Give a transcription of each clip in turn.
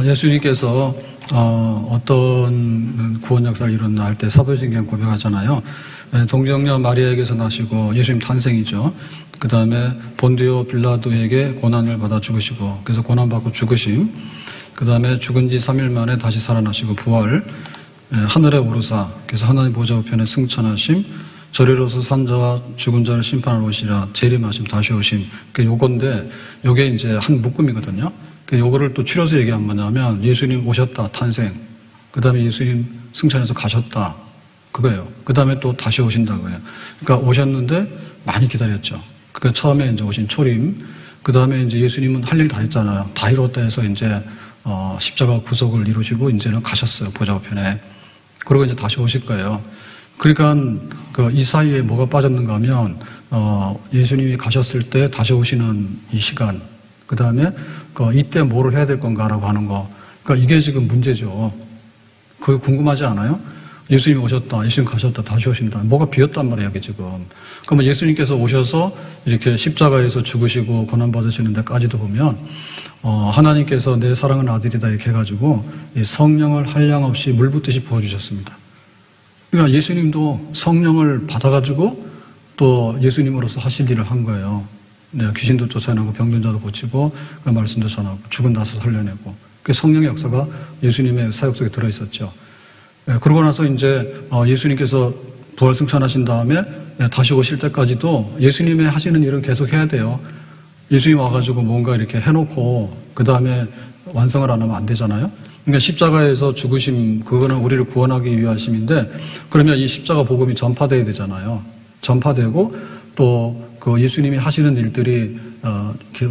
예수님께서 어떤 구원 역사를 이룬다 할 때 사도신경 고백하잖아요. 동정녀 마리아에게서 나시고 예수님 탄생이죠. 그 다음에 본디오 빌라도에게 고난을 받아 죽으시고, 그래서 고난받고 죽으심. 그 다음에 죽은 지 3일 만에 다시 살아나시고 부활. 하늘에 오르사, 그래서 하나님 보좌 우편에 승천하심. 저리로서 산자와 죽은 자를 심판하러 오시라. 재림하심, 다시 오심. 요건데, 요게 이제 한 묶음이거든요. 요거를 또 추려서 얘기한 뭐냐면, 예수님 오셨다, 탄생. 그 다음에 예수님 승천해서 가셨다. 그거예요. 그 다음에 또 다시 오신다고요. 그러니까 오셨는데 많이 기다렸죠. 그러니까 처음에 이제 오신 초림. 그 다음에 이제 예수님은 할 일 다 했잖아요. 다 이뤘다 해서 이제, 십자가 구속을 이루시고 이제는 가셨어요. 보좌 우편에. 그리고 이제 다시 오실 거예요. 그러니까 이 사이에 뭐가 빠졌는가 하면 예수님이 가셨을 때 다시 오시는 이 시간, 그 다음에 이때 뭐를 해야 될 건가라고 하는 거, 그러니까 이게 지금 문제죠. 그게 궁금하지 않아요? 예수님이 오셨다, 예수님 가셨다, 다시 오신다. 뭐가 비었단 말이에요, 이게 지금. 그러면 예수님께서 오셔서 이렇게 십자가에서 죽으시고 고난받으시는 데까지도 보면 하나님께서 내 사랑하는 아들이다 이렇게 해가지고 성령을 한량없이 물 붓듯이 부어주셨습니다. 그러니까 예수님도 성령을 받아가지고 또 예수님으로서 하실 일을 한 거예요. 네, 귀신도 쫓아내고 병든 자도 고치고 그 말씀도 전하고 죽은 나서 살려내고, 그 성령의 역사가 예수님의 사역 속에 들어있었죠. 네, 그러고 나서 이제 예수님께서 부활 승천하신 다음에 다시 오실 때까지도 예수님의 하시는 일은 계속 해야 돼요. 예수님 와가지고 뭔가 이렇게 해놓고 그 다음에 완성을 안 하면 안 되잖아요. 그러니까 십자가에서 죽으심, 그거는 우리를 구원하기 위하심인데, 그러면 이 십자가 복음이 전파돼야 되잖아요. 전파되고 또 그 예수님이 하시는 일들이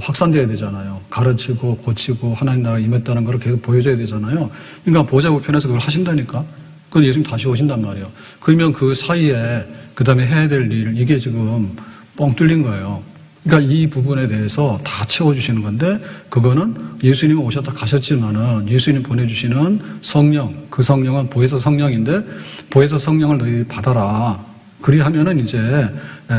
확산돼야 되잖아요. 가르치고 고치고 하나님 나라가 임했다는 걸 계속 보여줘야 되잖아요. 그러니까 보좌 우편에서 그걸 하신다니까. 그건 예수님 다시 오신단 말이에요. 그러면 그 사이에 그 다음에 해야 될 일, 이게 지금 뻥 뚫린 거예요. 그러니까 이 부분에 대해서 다 채워주시는 건데, 그거는 예수님이 오셨다 가셨지만은 예수님 보내주시는 성령, 그 성령은 보혜사 성령인데, 보혜사 성령을 너희들이 받아라. 그리하면은 이제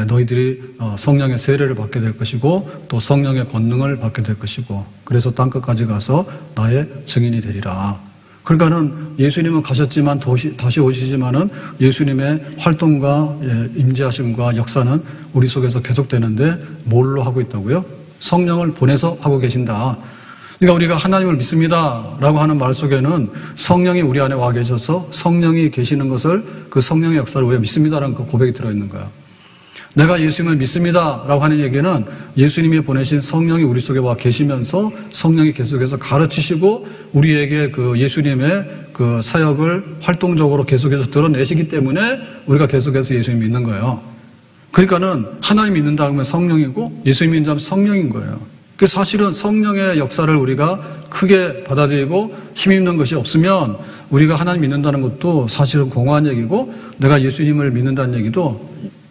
너희들이 성령의 세례를 받게 될 것이고 또 성령의 권능을 받게 될 것이고, 그래서 땅끝까지 가서 나의 증인이 되리라. 그러니까는 예수님은 가셨지만 다시 오시지만은 예수님의 활동과 임재하심과 역사는 우리 속에서 계속되는데 뭘로 하고 있다고요? 성령을 보내서 하고 계신다. 그러니까 우리가 하나님을 믿습니다 라고 하는 말 속에는 성령이 우리 안에 와 계셔서 성령이 계시는 것을, 그 성령의 역사를 우리가 믿습니다라는 그 고백이 들어있는 거야. 내가 예수님을 믿습니다 라고 하는 얘기는 예수님이 보내신 성령이 우리 속에 와 계시면서 성령이 계속해서 가르치시고 우리에게 그 예수님의 그 사역을 활동적으로 계속해서 드러내시기 때문에 우리가 계속해서 예수님 믿는 거예요. 그러니까는 하나님 믿는다면 성령이고 예수님 믿는다면 성령인 거예요. 그 사실은 성령의 역사를 우리가 크게 받아들이고 힘입는 것이 없으면 우리가 하나님 믿는다는 것도 사실은 공허한 얘기고, 내가 예수님을 믿는다는 얘기도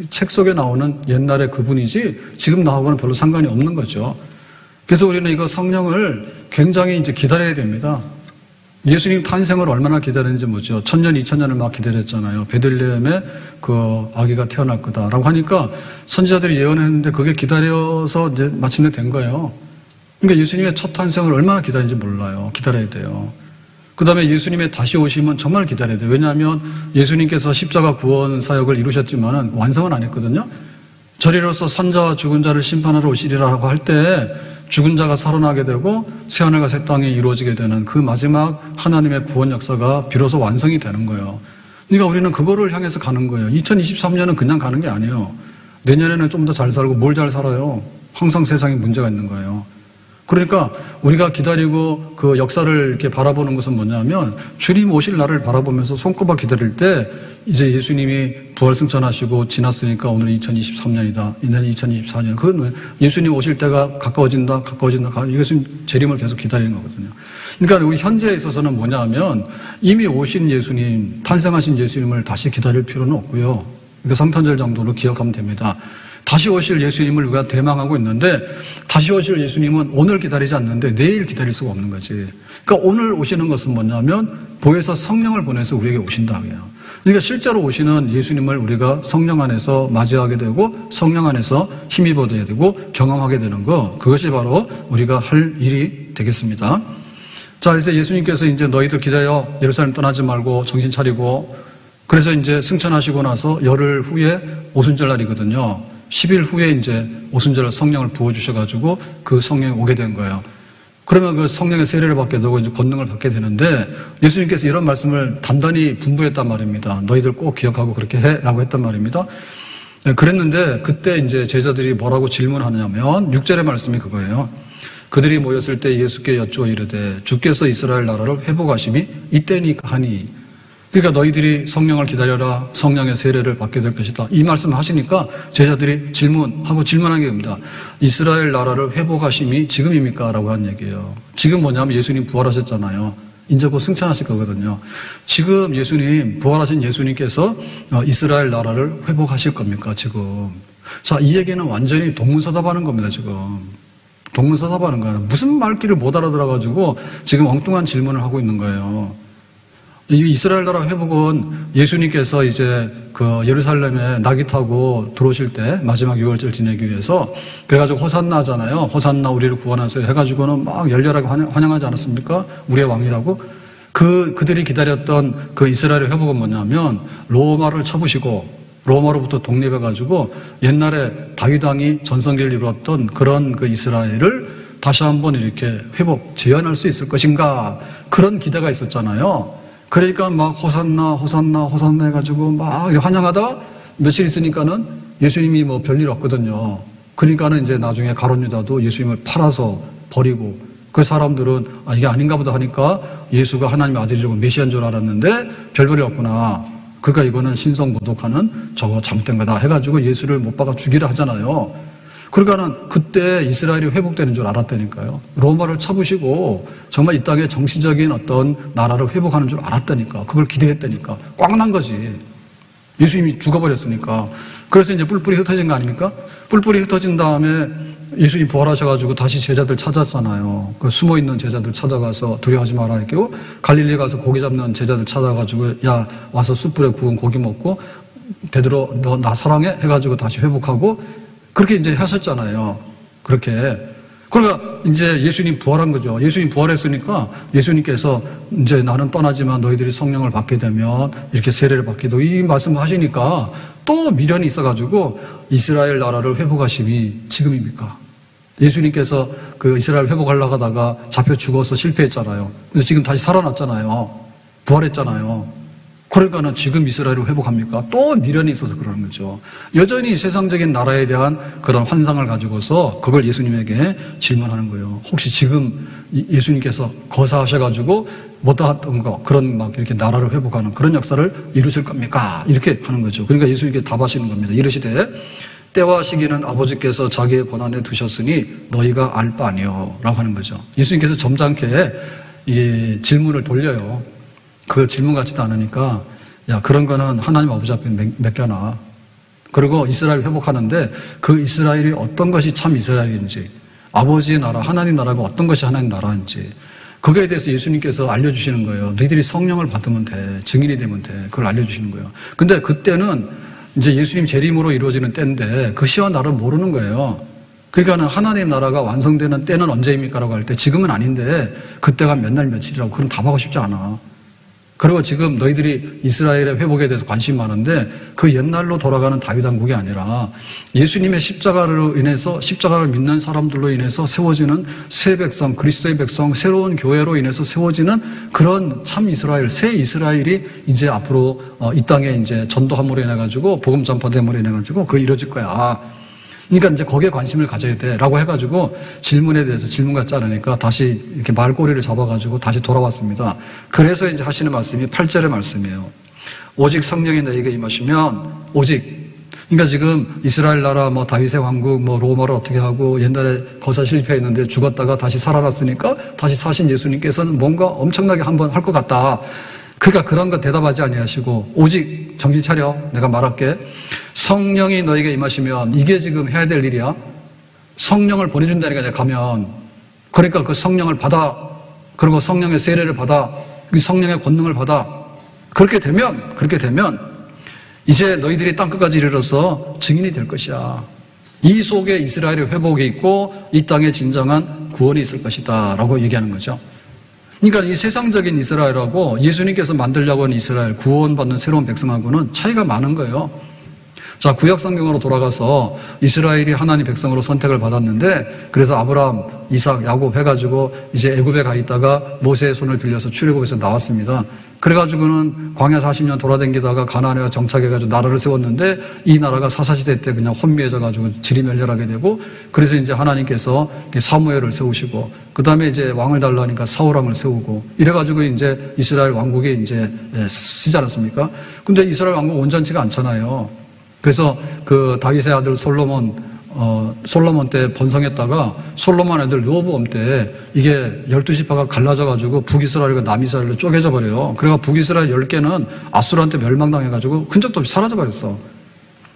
책 속에 나오는 옛날의 그분이지 지금 나하고는 별로 상관이 없는 거죠. 그래서 우리는 이거 성령을 굉장히 이제 기다려야 됩니다. 예수님 탄생을 얼마나 기다렸는지 뭐죠. 1000년, 2000년을 막 기다렸잖아요. 베들레헴에 그 아기가 태어날 거다라고 하니까 선지자들이 예언했는데 그게 기다려서 이제 마침내 된 거예요. 그러니까 예수님의 첫 탄생을 얼마나 기다리는지 몰라요. 기다려야 돼요. 그 다음에 예수님의 다시 오시면 정말 기다려야 돼요. 왜냐하면 예수님께서 십자가 구원 사역을 이루셨지만은 완성은 안 했거든요. 저리로서 산자와 죽은 자를 심판하러 오시리라고 할 때 죽은 자가 살아나게 되고 새하늘과 새 땅이 이루어지게 되는 그 마지막 하나님의 구원 역사가 비로소 완성이 되는 거예요. 그러니까 우리는 그거를 향해서 가는 거예요. 2023년은 그냥 가는 게 아니에요. 내년에는 좀 더 잘 살고 뭘 잘 살아요. 항상 세상에 문제가 있는 거예요. 그러니까 우리가 기다리고 그 역사를 이렇게 바라보는 것은 뭐냐면, 주님 오실 날을 바라보면서 손꼽아 기다릴 때 이제 예수님이 부활 승천하시고 지났으니까 오늘 2023년이다. 내년 2024년. 그건 예수님 오실 때가 가까워진다. 이것은 재림을 계속 기다리는 거거든요. 그러니까 우리 현재에 있어서는 뭐냐면 이미 오신 예수님, 탄생하신 예수님을 다시 기다릴 필요는 없고요. 그러니까 성탄절 정도로 기억하면 됩니다. 다시 오실 예수님을 우리가 대망하고 있는데, 다시 오실 예수님은 오늘 기다리지 않는데 내일 기다릴 수가 없는 거지. 그러니까 오늘 오시는 것은 뭐냐면 보혜사 성령을 보내서 우리에게 오신다고요. 그러니까 실제로 오시는 예수님을 우리가 성령 안에서 맞이하게 되고 성령 안에서 힘입어 돼야 되고 경험하게 되는 거, 그것이 바로 우리가 할 일이 되겠습니다. 자, 그래서 예수님께서 이제 너희들 기다려 예루살렘 떠나지 말고 정신 차리고, 그래서 이제 승천하시고 나서 열흘 후에 오순절 날이거든요. 10일 후에 이제 오순절 성령을 부어주셔가지고 그 성령이 오게 된 거예요. 그러면 그 성령의 세례를 받게 되고 이제 권능을 받게 되는데, 예수님께서 이런 말씀을 단단히 분부했단 말입니다. 너희들 꼭 기억하고 그렇게 해라고 했단 말입니다. 그랬는데 그때 이제 제자들이 뭐라고 질문하냐면 6절의 말씀이 그거예요. 그들이 모였을 때 예수께 여쭈어 이르되 주께서 이스라엘 나라를 회복하심이 이때니까 하니. 그러니까 너희들이 성령을 기다려라, 성령의 세례를 받게 될 것이다, 이 말씀을 하시니까 제자들이 질문한 게 겁니다. 이스라엘 나라를 회복하심이 지금입니까? 라고 한 얘기예요. 지금 뭐냐면 예수님 부활하셨잖아요. 이제 곧 승천하실 거거든요. 지금 예수님, 부활하신 예수님께서 이스라엘 나라를 회복하실 겁니까? 지금. 자, 이 얘기는 완전히 동문서답하는 겁니다. 지금 동문서답하는 거예요. 무슨 말귀를 못 알아들어가지고 지금 엉뚱한 질문을 하고 있는 거예요. 이 이스라엘 나라 회복은 예수님께서 이제 그 예루살렘에 낙이 타고 들어오실 때 마지막 유월절 지내기 위해서, 그래가지고 호산나 하잖아요. 호산나 우리를 구원하세요 해가지고는 막 열렬하게 환영하지 않았습니까? 우리의 왕이라고. 그들이 기다렸던 그 이스라엘의 회복은 뭐냐면 로마를 쳐부시고 로마로부터 독립해가지고 옛날에 다윗 왕이 전성기를 이루었던 그런 그 이스라엘을 다시 한번 이렇게 회복, 재현할 수 있을 것인가, 그런 기대가 있었잖아요. 그러니까 막 호산나 해가지고 막 환영하다 며칠 있으니까는 예수님이 뭐 별일 없거든요. 그러니까는 이제 나중에 가룟 유다도 예수님을 팔아서 버리고, 그 사람들은 이게 아닌가 보다 하니까 예수가 하나님의 아들이라고 메시아인 줄 알았는데 별별이 없구나. 그러니까 이거는 신성모독하는 저거 잘못된 거다 해가지고 예수를 못 박아 죽이라 하잖아요. 그러니까는 그때 이스라엘이 회복되는 줄 알았다니까요. 로마를 쳐부시고 정말 이 땅에 정치적인 어떤 나라를 회복하는 줄 알았다니까. 그걸 기대했다니까. 꽉 난 거지. 예수님이 죽어버렸으니까. 그래서 이제 뿔뿔이 흩어진 거 아닙니까? 뿔뿔이 흩어진 다음에 예수님 부활하셔가지고 다시 제자들 찾았잖아요. 그 숨어있는 제자들 찾아가서 두려워하지 마라 했고, 갈릴리 가서 고기 잡는 제자들 찾아가지고 야 와서 숯불에 구운 고기 먹고 베드로 너 나 사랑해? 해가지고 다시 회복하고, 그렇게 이제 하셨잖아요. 그렇게. 그러니까 이제 예수님 부활한 거죠. 예수님 부활했으니까 예수님께서 이제 나는 떠나지만 너희들이 성령을 받게 되면 이렇게 세례를 받게 되고, 이 말씀을 하시니까 또 미련이 있어가지고 이스라엘 나라를 회복하심이 지금입니까? 예수님께서 그 이스라엘 회복하려고 하다가 잡혀 죽어서 실패했잖아요. 근데 지금 다시 살아났잖아요. 부활했잖아요. 그러니까는 지금 이스라엘을 회복합니까? 또 미련이 있어서 그러는 거죠. 여전히 세상적인 나라에 대한 그런 환상을 가지고서 그걸 예수님에게 질문하는 거예요. 혹시 지금 예수님께서 거사하셔가지고 못했던 거, 그런 막 이렇게 나라를 회복하는 그런 역사를 이루실 겁니까? 이렇게 하는 거죠. 그러니까 예수님께 답하시는 겁니다. 이르시되 때와 시기는 아버지께서 자기의 권한에 두셨으니 너희가 알 바 아니요 라고 하는 거죠. 예수님께서 점잖게 이 질문을 돌려요. 그 질문 같지도 않으니까, 야, 그런 거는 하나님 아버지 앞에 맡겨놔. 그리고 이스라엘 회복하는데 그 이스라엘이 어떤 것이 참 이스라엘인지, 아버지의 나라, 하나님 나라가 어떤 것이 하나님 나라인지, 그거에 대해서 예수님께서 알려주시는 거예요. 너희들이 성령을 받으면 돼. 증인이 되면 돼. 그걸 알려주시는 거예요. 근데 그때는 이제 예수님 재림으로 이루어지는 때인데 그 시와 날은 모르는 거예요. 그러니까 하나님 나라가 완성되는 때는 언제입니까? 라고 할 때 지금은 아닌데 그때가 몇 날 며칠이라고, 그럼 답하고 싶지 않아. 그리고 지금 너희들이 이스라엘의 회복에 대해서 관심이 많은데 그 옛날로 돌아가는 다윗 왕국이 아니라 예수님의 십자가로 인해서, 십자가를 믿는 사람들로 인해서 세워지는 새 백성, 그리스도의 백성, 새로운 교회로 인해서 세워지는 그런 참 이스라엘, 새 이스라엘이 이제 앞으로 이 땅에 이제 전도함으로 인해 가지고 복음 전파됨으로 인해 가지고 그게 이루어질 거야. 그러니까 이제 거기에 관심을 가져야 돼 라고 해가지고 질문에 대해서 질문 같지 않으니까 다시 이렇게 말꼬리를 잡아가지고 다시 돌아왔습니다. 그래서 이제 하시는 말씀이 8절의 말씀이에요. 오직 성령이 너에게 임하시면, 오직, 그러니까 지금 이스라엘 나라, 뭐 다윗의 왕국, 뭐 로마를 어떻게 하고 옛날에 거사 실패했는데 죽었다가 다시 살아났으니까 다시 사신 예수님께서는 뭔가 엄청나게 한번 할 것 같다. 그러니까 그런 거 대답하지 아니하시고 오직 정신 차려, 내가 말할게. 성령이 너에게 임하시면, 이게 지금 해야 될 일이야. 성령을 보내준다니까 내가 가면. 그러니까 그 성령을 받아. 그리고 성령의 세례를 받아. 성령의 권능을 받아. 그렇게 되면 이제 너희들이 땅끝까지 이르러서 증인이 될 것이야. 이 속에 이스라엘의 회복이 있고 이 땅에 진정한 구원이 있을 것이다 라고 얘기하는 거죠. 그러니까 이 세상적인 이스라엘하고 예수님께서 만들려고 하는 이스라엘, 구원받는 새로운 백성하고는 차이가 많은 거예요. 자, 구약 성경으로 돌아가서 이스라엘이 하나님 백성으로 선택을 받았는데, 그래서 아브라함, 이삭, 야곱 해가지고 이제 애굽에 가 있다가 모세의 손을 빌려서 출애굽에서 나왔습니다. 그래가지고는 광야 40년 돌아다니다가 가나안에 정착해가지고 나라를 세웠는데, 이 나라가 사사시대 때 그냥 혼미해져가지고 지리멸렬하게 되고, 그래서 이제 하나님께서 사무엘을 세우시고, 그 다음에 이제 왕을 달라니까 사울왕을 세우고, 이래가지고 이제 이스라엘 왕국이 이제 쓰지 않았습니까? 근데 이스라엘 왕국 온전치가 않잖아요. 그래서 그 다윗의 아들 솔로몬 때 번성했다가 솔로몬 아들 르호보암 때 이게 12지파가 갈라져가지고 북이스라엘과 남이스라엘로 쪼개져 버려요. 그래가 북이스라엘 10개는 아수르한테 멸망당해가지고 흔적도 없이 사라져 버렸어.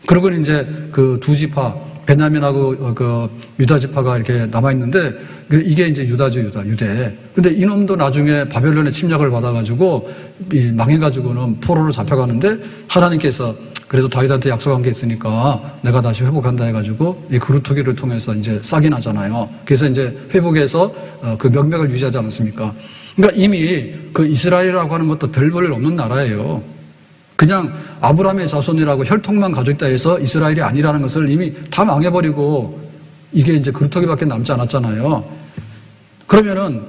그리고 이제 그 두 지파, 베냐민하고 그 유다 지파가 이렇게 남아있는데, 이게 이제 유다죠, 유대. 근데 이놈도 나중에 바벨론의 침략을 받아가지고 망해가지고는 포로로 잡혀가는데, 하나님께서 그래도 다윗한테 약속한 게 있으니까 내가 다시 회복한다 해가지고 이 그루터기를 통해서 이제 싹이 나잖아요. 그래서 이제 회복해서 그 명맥을 유지하지 않았습니까? 그러니까 이미 그 이스라엘이라고 하는 것도 별 볼 일 없는 나라예요. 그냥 아브라함의 자손이라고 혈통만 가지고 있다 해서 이스라엘이 아니라는 것을 이미 다 망해버리고 이게 이제 그루터기밖에 남지 않았잖아요. 그러면은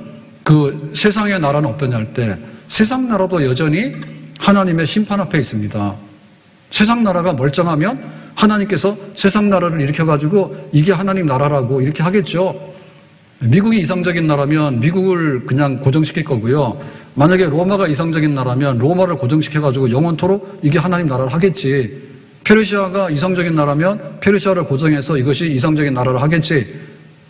그 세상의 나라는 어떠냐 할 때, 세상 나라도 여전히 하나님의 심판 앞에 있습니다. 세상 나라가 멀쩡하면 하나님께서 세상 나라를 일으켜가지고 이게 하나님 나라라고 이렇게 하겠죠. 미국이 이상적인 나라면 미국을 그냥 고정시킬 거고요. 만약에 로마가 이상적인 나라면 로마를 고정시켜가지고 영원토록 이게 하나님 나라를 하겠지. 페르시아가 이상적인 나라면 페르시아를 고정해서 이것이 이상적인 나라를 하겠지.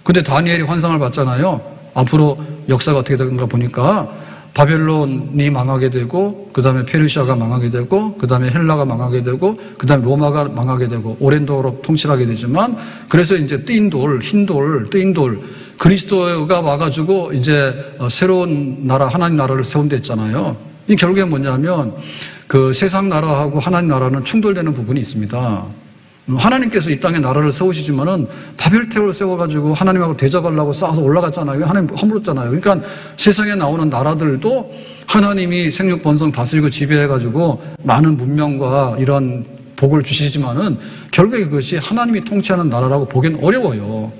근데 다니엘이 환상을 봤잖아요. 앞으로 역사가 어떻게 되는가 보니까 바벨론이 망하게 되고, 그 다음에 페르시아가 망하게 되고, 그 다음에 헬라가 망하게 되고, 그 다음에 로마가 망하게 되고, 오랜도록 통치하게 되지만, 그래서 이제 뜨인 돌, 그리스도가 와가지고 이제 새로운 나라, 하나님 나라를 세운다 했잖아요. 이 결국에 뭐냐면, 그 세상 나라하고 하나님 나라는 충돌되는 부분이 있습니다. 하나님께서 이 땅에 나라를 세우시지만은 바벨탑을 세워가지고 하나님하고 대적하려고 쌓아서 올라갔잖아요. 하나님 허물었잖아요. 그러니까 세상에 나오는 나라들도 하나님이 생육 번성 다스리고 지배해가지고 많은 문명과 이런 복을 주시지만은 결국에 그것이 하나님이 통치하는 나라라고 보기엔 어려워요.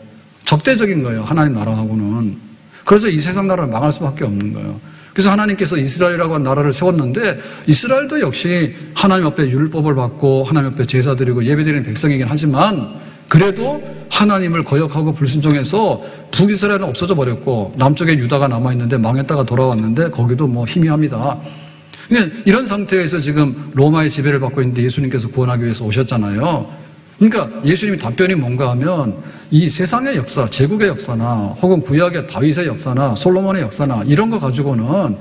적대적인 거예요. 하나님 나라하고는. 그래서 이 세상 나라를 망할 수밖에 없는 거예요. 그래서 하나님께서 이스라엘이라고 하는 나라를 세웠는데, 이스라엘도 역시 하나님 앞에 율법을 받고 하나님 앞에 제사 드리고 예배 드리는 백성이긴 하지만, 그래도 하나님을 거역하고 불순종해서 북이스라엘은 없어져 버렸고 남쪽에 유다가 남아있는데 망했다가 돌아왔는데 거기도 뭐 희미합니다. 그러니까 이런 상태에서 지금 로마의 지배를 받고 있는데 예수님께서 구원하기 위해서 오셨잖아요. 그러니까 예수님이 답변이 뭔가 하면, 이 세상의 역사, 제국의 역사나 혹은 구약의 다윗의 역사나 솔로몬의 역사나 이런 거 가지고는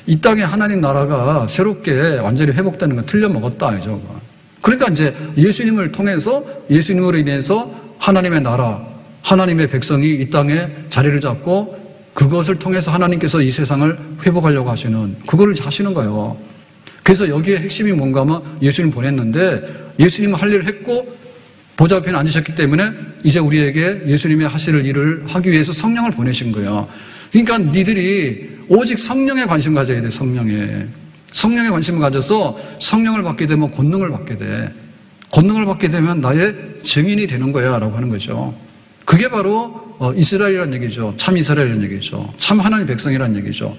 이 땅에 하나님 나라가 새롭게 완전히 회복되는 건 틀려먹었다 이죠. 그러니까 이제 예수님을 통해서, 예수님으로 인해서 하나님의 나라, 하나님의 백성이 이 땅에 자리를 잡고 그것을 통해서 하나님께서 이 세상을 회복하려고 하시는, 그거를 하시는 거예요. 그래서 여기에 핵심이 뭔가 하면 예수님 보냈는데, 예수님은 할 일을 했고 보좌 앞에 앉으셨기 때문에 이제 우리에게 예수님의 하실 일을 하기 위해서 성령을 보내신 거예요. 그러니까 니들이 오직 성령에 관심 가져야 돼. 성령에 관심을 가져서 성령을 받게 되면 권능을 받게 돼. 권능을 받게 되면 나의 증인이 되는 거야 라고 하는 거죠. 그게 바로 이스라엘이라는 얘기죠. 참 이스라엘이라는 얘기죠. 참 하나님 백성이라는 얘기죠.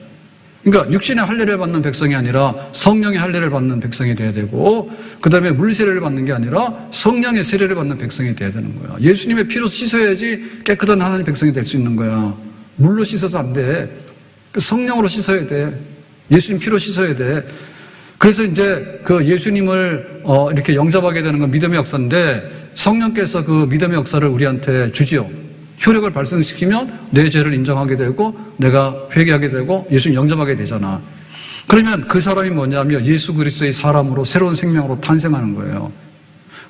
그러니까 육신의 할례를 받는 백성이 아니라 성령의 할례를 받는 백성이 돼야 되고, 그 다음에 물 세례를 받는 게 아니라 성령의 세례를 받는 백성이 돼야 되는 거야. 예수님의 피로 씻어야지 깨끗한 하나님 백성이 될 수 있는 거야. 물로 씻어서 안 돼. 성령으로 씻어야 돼. 예수님 피로 씻어야 돼. 그래서 이제 그 예수님을 이렇게 영접하게 되는 건 믿음의 역사인데, 성령께서 그 믿음의 역사를 우리한테 주지요. 효력을 발생시키면 내 죄를 인정하게 되고 내가 회개하게 되고 예수님 영접하게 되잖아. 그러면 그 사람이 뭐냐면 예수 그리스도의 사람으로 새로운 생명으로 탄생하는 거예요.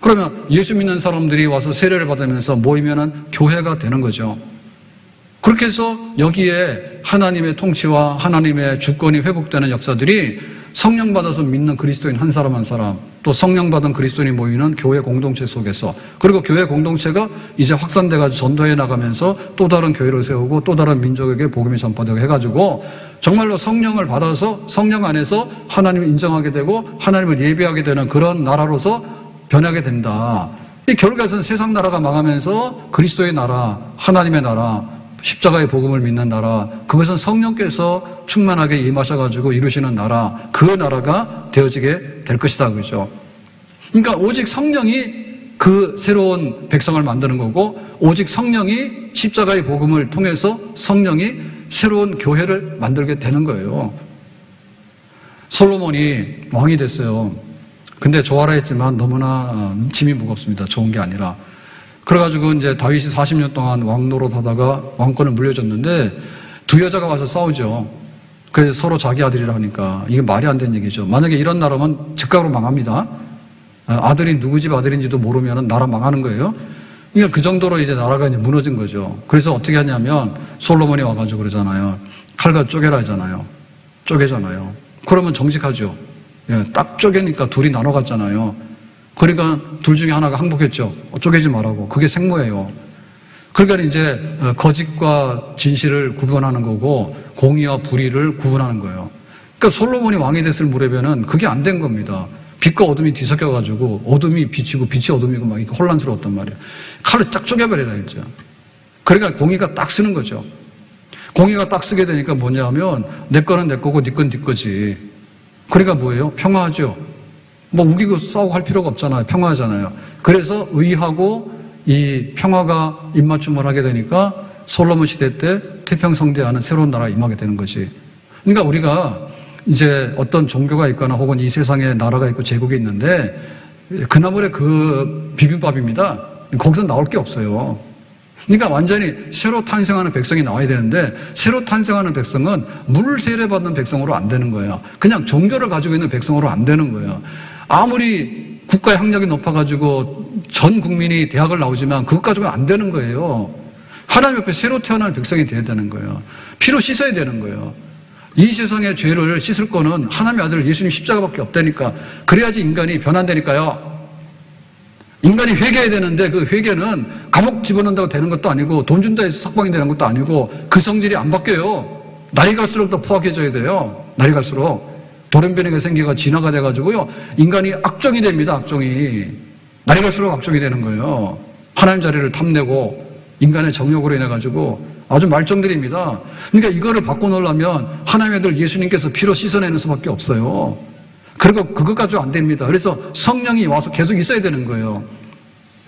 그러면 예수 믿는 사람들이 와서 세례를 받으면서 모이면은 교회가 되는 거죠. 그렇게 해서 여기에 하나님의 통치와 하나님의 주권이 회복되는 역사들이 성령 받아서 믿는 그리스도인 한 사람 한 사람, 또 성령 받은 그리스도인이 모이는 교회 공동체 속에서, 그리고 교회 공동체가 이제 확산돼가지고 전도해 나가면서 또 다른 교회를 세우고 또 다른 민족에게 복음이 전파되고 해가지고 정말로 성령을 받아서 성령 안에서 하나님을 인정하게 되고 하나님을 예배하게 되는 그런 나라로서 변하게 된다. 이 결국에서는 세상 나라가 망하면서 그리스도의 나라, 하나님의 나라, 십자가의 복음을 믿는 나라, 그것은 성령께서 충만하게 임하셔가지고 이루시는 나라, 그 나라가 되어지게 될 것이다. 그죠? 그러니까 오직 성령이 그 새로운 백성을 만드는 거고, 오직 성령이 십자가의 복음을 통해서 성령이 새로운 교회를 만들게 되는 거예요. 솔로몬이 왕이 됐어요. 근데 좋아라 했지만 너무나 짐이 무겁습니다. 좋은 게 아니라. 그래가지고 이제 다윗이 40년 동안 왕 노릇하다가 왕권을 물려줬는데 두 여자가 와서 싸우죠. 그래서 서로 자기 아들이라 하니까 이게 말이 안 되는 얘기죠. 만약에 이런 나라면 즉각으로 망합니다. 아들이 누구 집 아들인지도 모르면 나라 망하는 거예요. 그러니까 그 정도로 이제 나라가 이제 무너진 거죠. 그래서 어떻게 하냐면 솔로몬이 와가지고 그러잖아요. 칼과 쪼개라 하잖아요. 쪼개잖아요. 그러면 정직하죠. 예, 딱 쪼개니까 둘이 나눠 갔잖아요. 그러니까 둘 중에 하나가 항복했죠. 쪼개지 말라고. 그게 생모예요. 그러니까 이제 거짓과 진실을 구분하는 거고 공의와 불의를 구분하는 거예요. 그러니까 솔로몬이 왕이 됐을 무렵에는 그게 안 된 겁니다. 빛과 어둠이 뒤섞여가지고 어둠이 빛이고 빛이 어둠이고 막 혼란스러웠단 말이에요. 칼을 쫙 쪼개버리라 했죠. 그러니까 공의가 딱 쓰는 거죠. 공의가 딱 쓰게 되니까 뭐냐면 내 거는 내 거고 네 건 네 거지. 그러니까 뭐예요? 평화하죠. 뭐 우기고 싸우고 할 필요가 없잖아요. 평화하잖아요. 그래서 의하고 이 평화가 입맞춤을 하게 되니까 솔로몬 시대 때 태평성대하는 새로운 나라가 임하게 되는 거지. 그러니까 우리가 이제 어떤 종교가 있거나 혹은 이 세상에 나라가 있고 제국이 있는데 그나물의 그 비빔밥입니다. 거기서 나올 게 없어요. 그러니까 완전히 새로 탄생하는 백성이 나와야 되는데 새로 탄생하는 백성은 물 세례받는 백성으로 안 되는 거예요. 그냥 종교를 가지고 있는 백성으로 안 되는 거예요. 아무리 국가의 학력이 높아가지고 전 국민이 대학을 나오지만 그것 가지고는 안 되는 거예요. 하나님 옆에 새로 태어난 백성이 돼야 되는 거예요. 피로 씻어야 되는 거예요. 이 세상의 죄를 씻을 거는 하나님의 아들 예수님 십자가밖에 없다니까. 그래야지 인간이 변환되니까요. 인간이 회개해야 되는데 그 회개는 감옥 집어넣는다고 되는 것도 아니고 돈 준다 해서 석방이 되는 것도 아니고 그 성질이 안 바뀌어요. 날이 갈수록 더 포악해져야 돼요. 날이 갈수록. 돌연변이가 생기가 진화가 돼가지고요. 인간이 악종이 됩니다. 악종이. 날이 갈수록 악종이 되는 거예요. 하나님 자리를 탐내고 인간의 정욕으로 인해가지고 아주 말종들입니다. 그러니까 이거를 바꿔놓으려면 하나님의 아들 예수님께서 피로 씻어내는 수밖에 없어요. 그리고 그것 가지고 안 됩니다. 그래서 성령이 와서 계속 있어야 되는 거예요.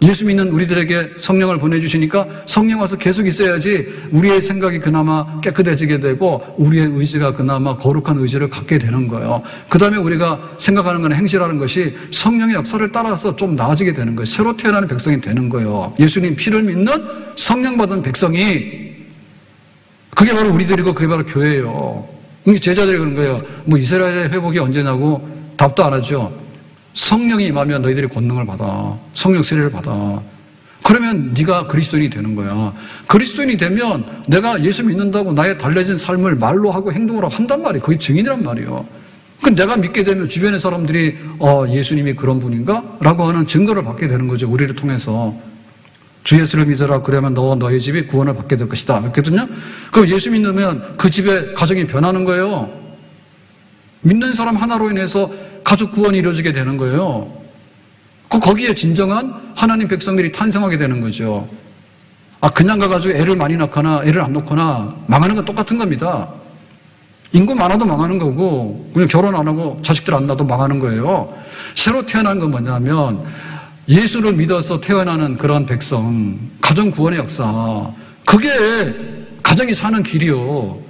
예수 믿는 우리들에게 성령을 보내주시니까 성령 와서 계속 있어야지 우리의 생각이 그나마 깨끗해지게 되고 우리의 의지가 그나마 거룩한 의지를 갖게 되는 거예요. 그 다음에 우리가 생각하는 거는 행실하는 것이 성령의 역사를 따라서 좀 나아지게 되는 거예요. 새로 태어나는 백성이 되는 거예요. 예수님 피를 믿는 성령 받은 백성이 그게 바로 우리들이고 그게 바로 교회예요. 제자들이 그런 거예요. 뭐 이스라엘의 회복이 언제냐고 답도 안 하죠. 성령이 임하면 너희들이 권능을 받아. 성령 세례를 받아. 그러면 네가 그리스도인이 되는 거야. 그리스도인이 되면 내가 예수 믿는다고 나의 달라진 삶을 말로 하고 행동으로 한단 말이에요. 그게 증인이란 말이에요. 그 내가 믿게 되면 주변의 사람들이 예수님이 그런 분인가? 라고 하는 증거를 받게 되는 거죠. 우리를 통해서. 주 예수를 믿어라. 그러면 너와 너희 집이 구원을 받게 될 것이다. 그랬거든요. 그럼 예수 믿으면 그 집의 가정이 변하는 거예요. 믿는 사람 하나로 인해서 가족 구원이 이루어지게 되는 거예요. 거기에 진정한 하나님 백성들이 탄생하게 되는 거죠. 그냥 가가지고 애를 많이 낳거나 애를 안 낳거나 망하는 건 똑같은 겁니다. 인구 많아도 망하는 거고 그냥 결혼 안 하고 자식들 안 낳아도 망하는 거예요. 새로 태어난 건 뭐냐면 예수를 믿어서 태어나는 그런 백성, 가정 구원의 역사, 그게 가정이 사는 길이요.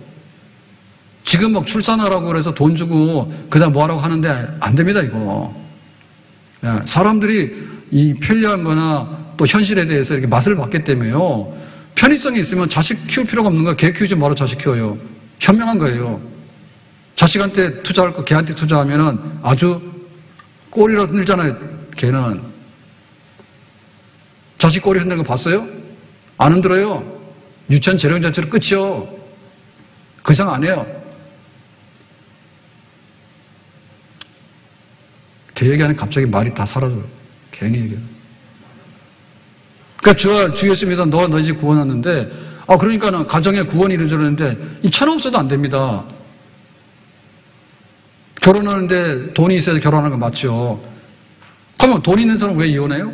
지금 막 출산하라고 그래서 돈 주고 그다음 뭐 하라고 하는데 안 됩니다, 이거. 사람들이 이 편리한 거나 또 현실에 대해서 이렇게 맛을 봤기 때문에요. 편의성이 있으면 자식 키울 필요가 없는 거야. 개 키우지 말아 자식 키워요. 현명한 거예요. 자식한테 투자할 거 개한테 투자하면은 아주 꼬리로 흔들잖아요, 개는. 자식 꼬리 흔드는 거 봤어요? 안 흔들어요. 유치원 재령 자체로 끝이요. 그 이상 안 해요. 얘기하는 갑자기 말이 다 사라져요. 괜히 얘기해요. 그러니까 주 예수 믿어 너희 집 구원 왔는데, 그러니까는 가정의 구원이 이루어졌는데, 이 천 없어도 안 됩니다. 결혼하는데 돈이 있어야 결혼하는 거 맞죠? 그러면 돈 있는 사람 왜 이혼해요?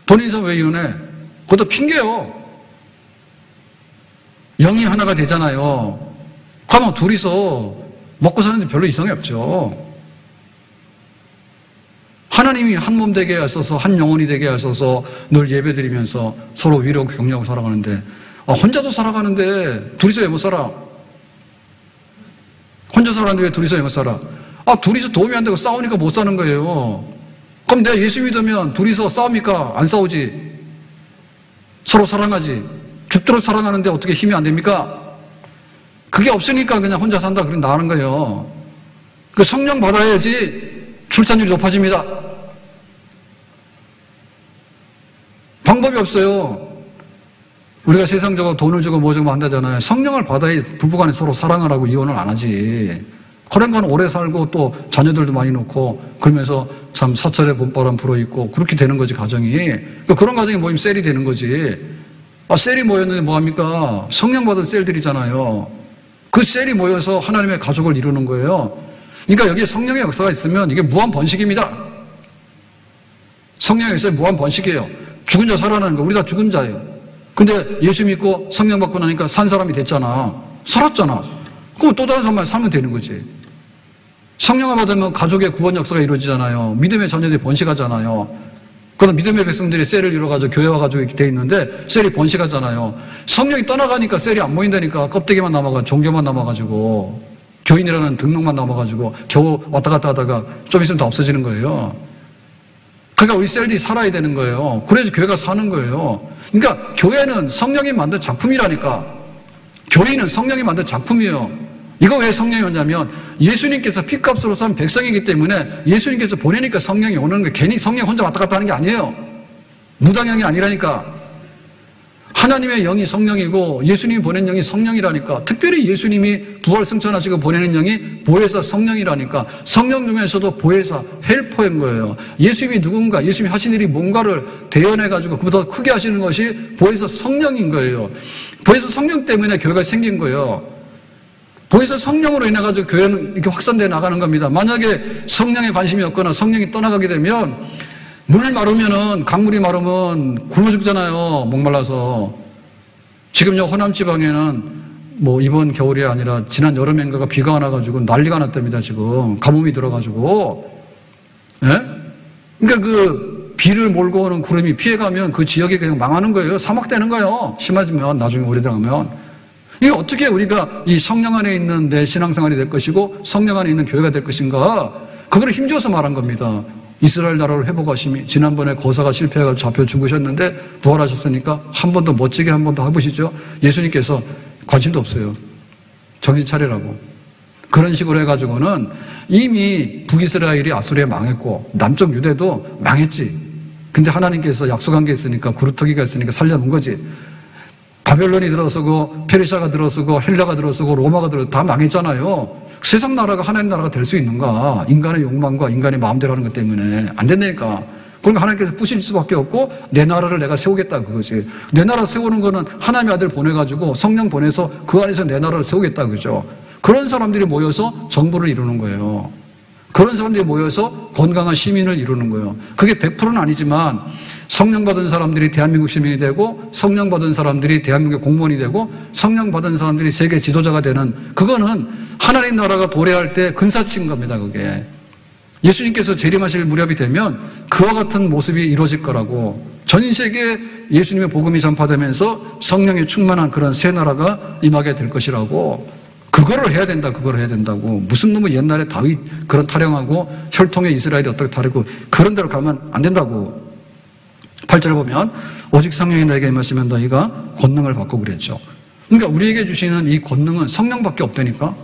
돈 있는 사람 왜 이혼해? 그것도 핑계요. 영이 하나가 되잖아요. 그러면 둘이서 먹고 사는데 별로 이상이 없죠. 하나님이 한 몸 되게 하셔서 한 영혼이 되게 하셔서 늘 예배드리면서 서로 위로 격려하고 살아가는데, 혼자도 살아가는데 둘이서 왜 못 살아? 혼자 살아가는데 왜 둘이서 왜 못 살아? 둘이서 도움이 안 되고 싸우니까 못 사는 거예요. 그럼 내가 예수 믿으면 둘이서 싸웁니까? 안 싸우지. 서로 사랑하지. 죽도록 사랑하는데 어떻게 힘이 안 됩니까? 그게 없으니까 그냥 혼자 산다 그러면 나가는 거예요. 그 성령 받아야지 출산율이 높아집니다. 방법이 없어요. 우리가 세상적으로 돈을 주고 뭐 주고 한다잖아요. 성령을 받아야 부부간에 서로 사랑을 하고 이혼을 안 하지. 그런 건 오래 살고 또 자녀들도 많이 놓고 그러면서 참 사찰의 봄바람 불어있고 그렇게 되는 거지, 가정이. 그러니까 그런 가정이 모이면 셀이 되는 거지. 셀이 모였는데 뭐합니까? 성령 받은 셀들이잖아요. 그 셀이 모여서 하나님의 가족을 이루는 거예요. 그러니까 여기에 성령의 역사가 있으면 이게 무한 번식입니다. 성령의 역사에 무한 번식이에요. 죽은 자 살아나는 거. 우리 다 죽은 자예요. 근데 예수 믿고 성령 받고 나니까 산 사람이 됐잖아. 살았잖아. 그럼 또 다른 사람만 살면 되는 거지. 성령을 받으면 가족의 구원 역사가 이루어지잖아요. 믿음의 자녀들이 번식하잖아요. 그럼 믿음의 백성들이 셀을 이루어가지고 교회 와가지고 이렇게 돼 있는데 셀이 번식하잖아요. 성령이 떠나가니까 셀이 안 모인다니까. 껍데기만 남아가지고 종교만 남아가지고 교인이라는 등록만 남아가지고 겨우 왔다 갔다 하다가 좀 있으면 다 없어지는 거예요. 그러니까 우리 셀들이 살아야 되는 거예요. 그래야지 교회가 사는 거예요. 그러니까 교회는 성령이 만든 작품이라니까. 교회는 성령이 만든 작품이에요. 이거 왜 성령이 오냐면 예수님께서 피값으로 산 백성이기 때문에 예수님께서 보내니까 성령이 오는 거예요. 괜히 성령 혼자 왔다 갔다 하는 게 아니에요. 무당형이 아니라니까. 하나님의 영이 성령이고 예수님이 보낸 영이 성령이라니까. 특별히 예수님이 부활 승천하시고 보내는 영이 보혜사 성령이라니까. 성령 중에서도 보혜사 헬퍼인 거예요. 예수님이 누군가, 예수님이 하신 일이 뭔가를 대연해가지고 그보다 크게 하시는 것이 보혜사 성령인 거예요. 보혜사 성령 때문에 교회가 생긴 거예요. 보혜사 성령으로 인해가지고 교회는 이렇게 확산되어 나가는 겁니다. 만약에 성령에 관심이 없거나 성령이 떠나가게 되면 물 마르면은, 강물이 마르면 굶어 죽잖아요. 목말라서. 지금요, 호남 지방에는 뭐 이번 겨울이 아니라 지난 여름엔가가 비가 안 와가지고 난리가 났답니다, 지금. 가뭄이 들어가지고. 예? 그러니까 그 비를 몰고 오는 구름이 피해가면 그 지역이 그냥 망하는 거예요. 사막 되는 거예요. 심해지면, 나중에 오래 들어가면. 이게 어떻게 우리가 이 성령 안에 있는 내 신앙생활이 될 것이고 성령 안에 있는 교회가 될 것인가? 그거를 힘줘서 말한 겁니다. 이스라엘 나라를 회복하심이. 지난번에 거사가 실패해서 잡혀 죽으셨는데 부활하셨으니까 한 번 더 멋지게 한 번 더 해보시죠. 예수님께서 관심도 없어요. 정신 차리라고. 그런 식으로 해가지고는 이미 북이스라엘이 아수리에 망했고 남쪽 유대도 망했지. 근데 하나님께서 약속한 게 있으니까, 구루터기가 있으니까 살려놓은 거지. 바벨론이 들어서고 페르시아가 들어서고 헬라가 들어서고 로마가 들어서고 다 망했잖아요. 세상 나라가 하나님 나라가 될 수 있는가? 인간의 욕망과 인간의 마음대로 하는 것 때문에 안 된다니까. 그러니까 하나님께서 부실 수밖에 없고 내 나라를 내가 세우겠다 그거지. 내 나라 세우는 거는 하나님의 아들 보내가지고 성령 보내서 그 안에서 내 나라를 세우겠다 그죠. 그런 사람들이 모여서 정부를 이루는 거예요. 그런 사람들이 모여서 건강한 시민을 이루는 거예요. 그게 100%는 아니지만 성령 받은 사람들이 대한민국 시민이 되고 성령 받은 사람들이 대한민국 공무원이 되고 성령 받은 사람들이 세계 지도자가 되는, 그거는 하나님 나라가 도래할 때 근사치인 겁니다. 그게 예수님께서 재림하실 무렵이 되면 그와 같은 모습이 이루어질 거라고. 전 세계에 예수님의 복음이 전파되면서 성령이 충만한 그런 새 나라가 임하게 될 것이라고. 그거를 해야 된다, 그걸 해야 된다고. 무슨 놈의 옛날에 다윗 그런 타령하고 혈통의 이스라엘이 어떻게 타령하고 그런 데로 가면 안 된다고. 8절 보면 오직 성령이 너에게 임하시면 너희가 권능을 받고 그랬죠. 그러니까 우리에게 주시는 이 권능은 성령밖에 없다니까.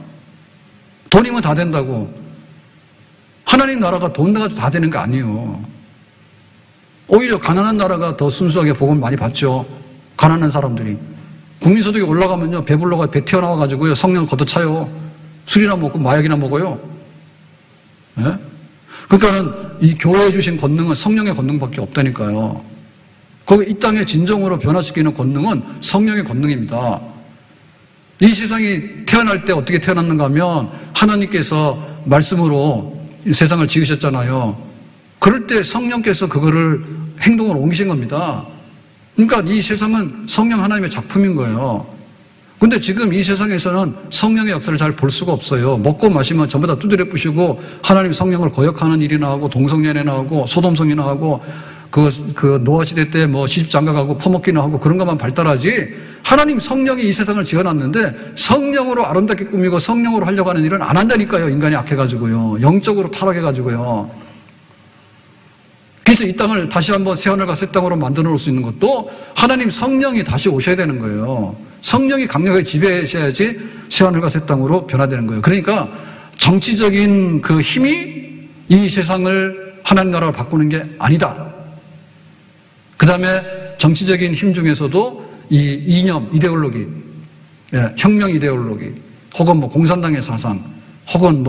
돈이면 다 된다고. 하나님 나라가 돈 가지고 다 되는 거 아니에요. 오히려 가난한 나라가 더 순수하게 복음을 많이 받죠. 가난한 사람들이. 국민소득이 올라가면요, 배불러가 배 튀어나와가지고요, 성령 걷어차요. 술이나 먹고 마약이나 먹어요. 예? 그러니까는 이 교회에 주신 권능은 성령의 권능밖에 없다니까요. 거기 이 땅에 진정으로 변화시키는 권능은 성령의 권능입니다. 이 세상이 태어날 때 어떻게 태어났는가 하면 하나님께서 말씀으로 이 세상을 지으셨잖아요. 그럴 때 성령께서 그거를 행동으로 옮기신 겁니다. 그러니까 이 세상은 성령 하나님의 작품인 거예요. 근데 지금 이 세상에서는 성령의 역사를 잘 볼 수가 없어요. 먹고 마시면 전부 다 두드려 부시고 하나님 성령을 거역하는 일이나 하고 동성연애나 하고 소돔성이나 하고 그 노아 시대 때 뭐 시집장가가고 퍼먹기나 하고 그런 것만 발달하지 하나님 성령이 이 세상을 지어놨는데 성령으로 아름답게 꾸미고 성령으로 하려고 하는 일은 안 한다니까요. 인간이 악해가지고요. 영적으로 타락해가지고요. 그래서 이 땅을 다시 한번 새하늘과 새 땅으로 만들어 놓을 수 있는 것도 하나님 성령이 다시 오셔야 되는 거예요. 성령이 강력하게 지배하셔야지 새하늘과 새 땅으로 변화되는 거예요. 그러니까 정치적인 그 힘이 이 세상을 하나님 나라로 바꾸는 게 아니다. 그 다음에 정치적인 힘 중에서도 이 이념, 이데올로기, 혁명 이데올로기, 혹은 뭐 공산당의 사상, 혹은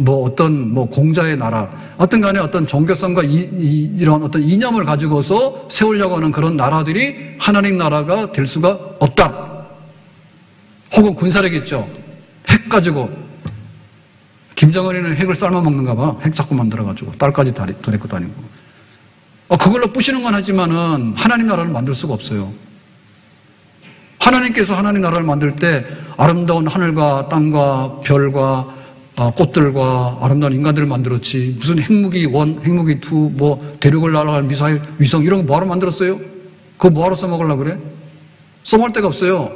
어떤 공자의 나라, 어떤 간에 어떤 종교성과 이런 어떤 이념을 가지고서 세우려고 하는 그런 나라들이 하나님 나라가 될 수가 없다. 혹은 군사력이죠. 핵 가지고 김정은이는 핵을 삶아 먹는가 봐. 핵 자꾸 만들어가지고 딸까지 더 데리고 다니고. 그걸로 부시는 건 하지만은 하나님 나라를 만들 수가 없어요. 하나님께서 하나님 나라를 만들 때 아름다운 하늘과 땅과 별과 꽃들과 아름다운 인간들을 만들었지 무슨 핵무기 1, 핵무기 2, 뭐 대륙을 날아갈 미사일, 위성 이런 거 뭐하러 만들었어요? 그거 뭐하러 써먹으려고 그래? 써먹을 데가 없어요.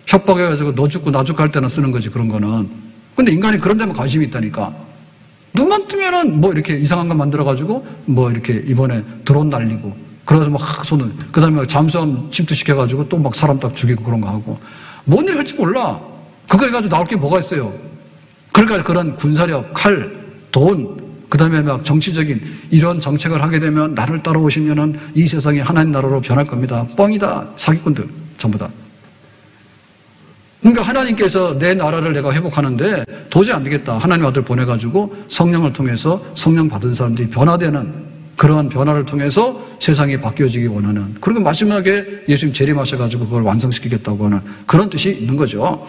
협박해가지고 너 죽고 나 죽고 할 때나 쓰는 거지 그런 거는. 근데 인간이 그런 데만 관심이 있다니까. 눈만 뜨면은 뭐 이렇게 이상한 거 만들어가지고 뭐 이렇게 이번에 드론 날리고 그래서 막 손을 그 다음에 잠수함 침투시켜가지고 또 막 사람 딱 죽이고 그런 거 하고 뭔 일 할지 몰라. 그거 해가지고 나올 게 뭐가 있어요. 그러니까 그런 군사력, 칼, 돈, 그 다음에 막 정치적인 이런 정책을 하게 되면 나를 따라오시면은 이 세상이 하나님 나라로 변할 겁니다. 뻥이다. 사기꾼들 전부 다. 그러니까 하나님께서 내 나라를 내가 회복하는데 도저히 안 되겠다. 하나님 아들 보내가지고 성령을 통해서 성령 받은 사람들이 변화되는 그러한 변화를 통해서 세상이 바뀌어지기 원하는. 그리고 마지막에 예수님 재림하셔가지고 그걸 완성시키겠다고 하는 그런 뜻이 있는 거죠.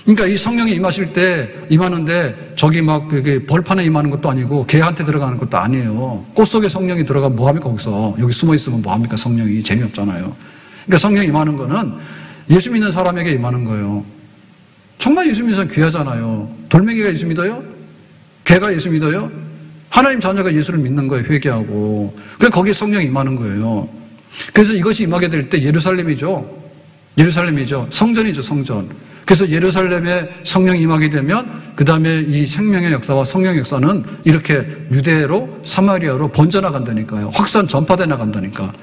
그러니까 이 성령이 임하실 때 임하는데 저기 막 벌판에 임하는 것도 아니고 개한테 들어가는 것도 아니에요. 꽃 속에 성령이 들어가면 뭐합니까 거기서. 여기 숨어 있으면 뭐합니까 성령이. 재미없잖아요. 그러니까 성령이 임하는 거는 예수 믿는 사람에게 임하는 거예요. 정말 예수 믿는 사람 귀하잖아요. 돌멩이가 예수 믿어요? 개가 예수 믿어요? 하나님 자녀가 예수를 믿는 거예요. 회개하고. 그래서 거기에 성령이 임하는 거예요. 그래서 이것이 임하게 될 때 예루살렘이죠. 성전이죠. 성전. 그래서 예루살렘에 성령이 임하게 되면 그 다음에 이 생명의 역사와 성령의 역사는 이렇게 유대로 사마리아로 번져나간다니까요. 확산 전파돼 나간다니까.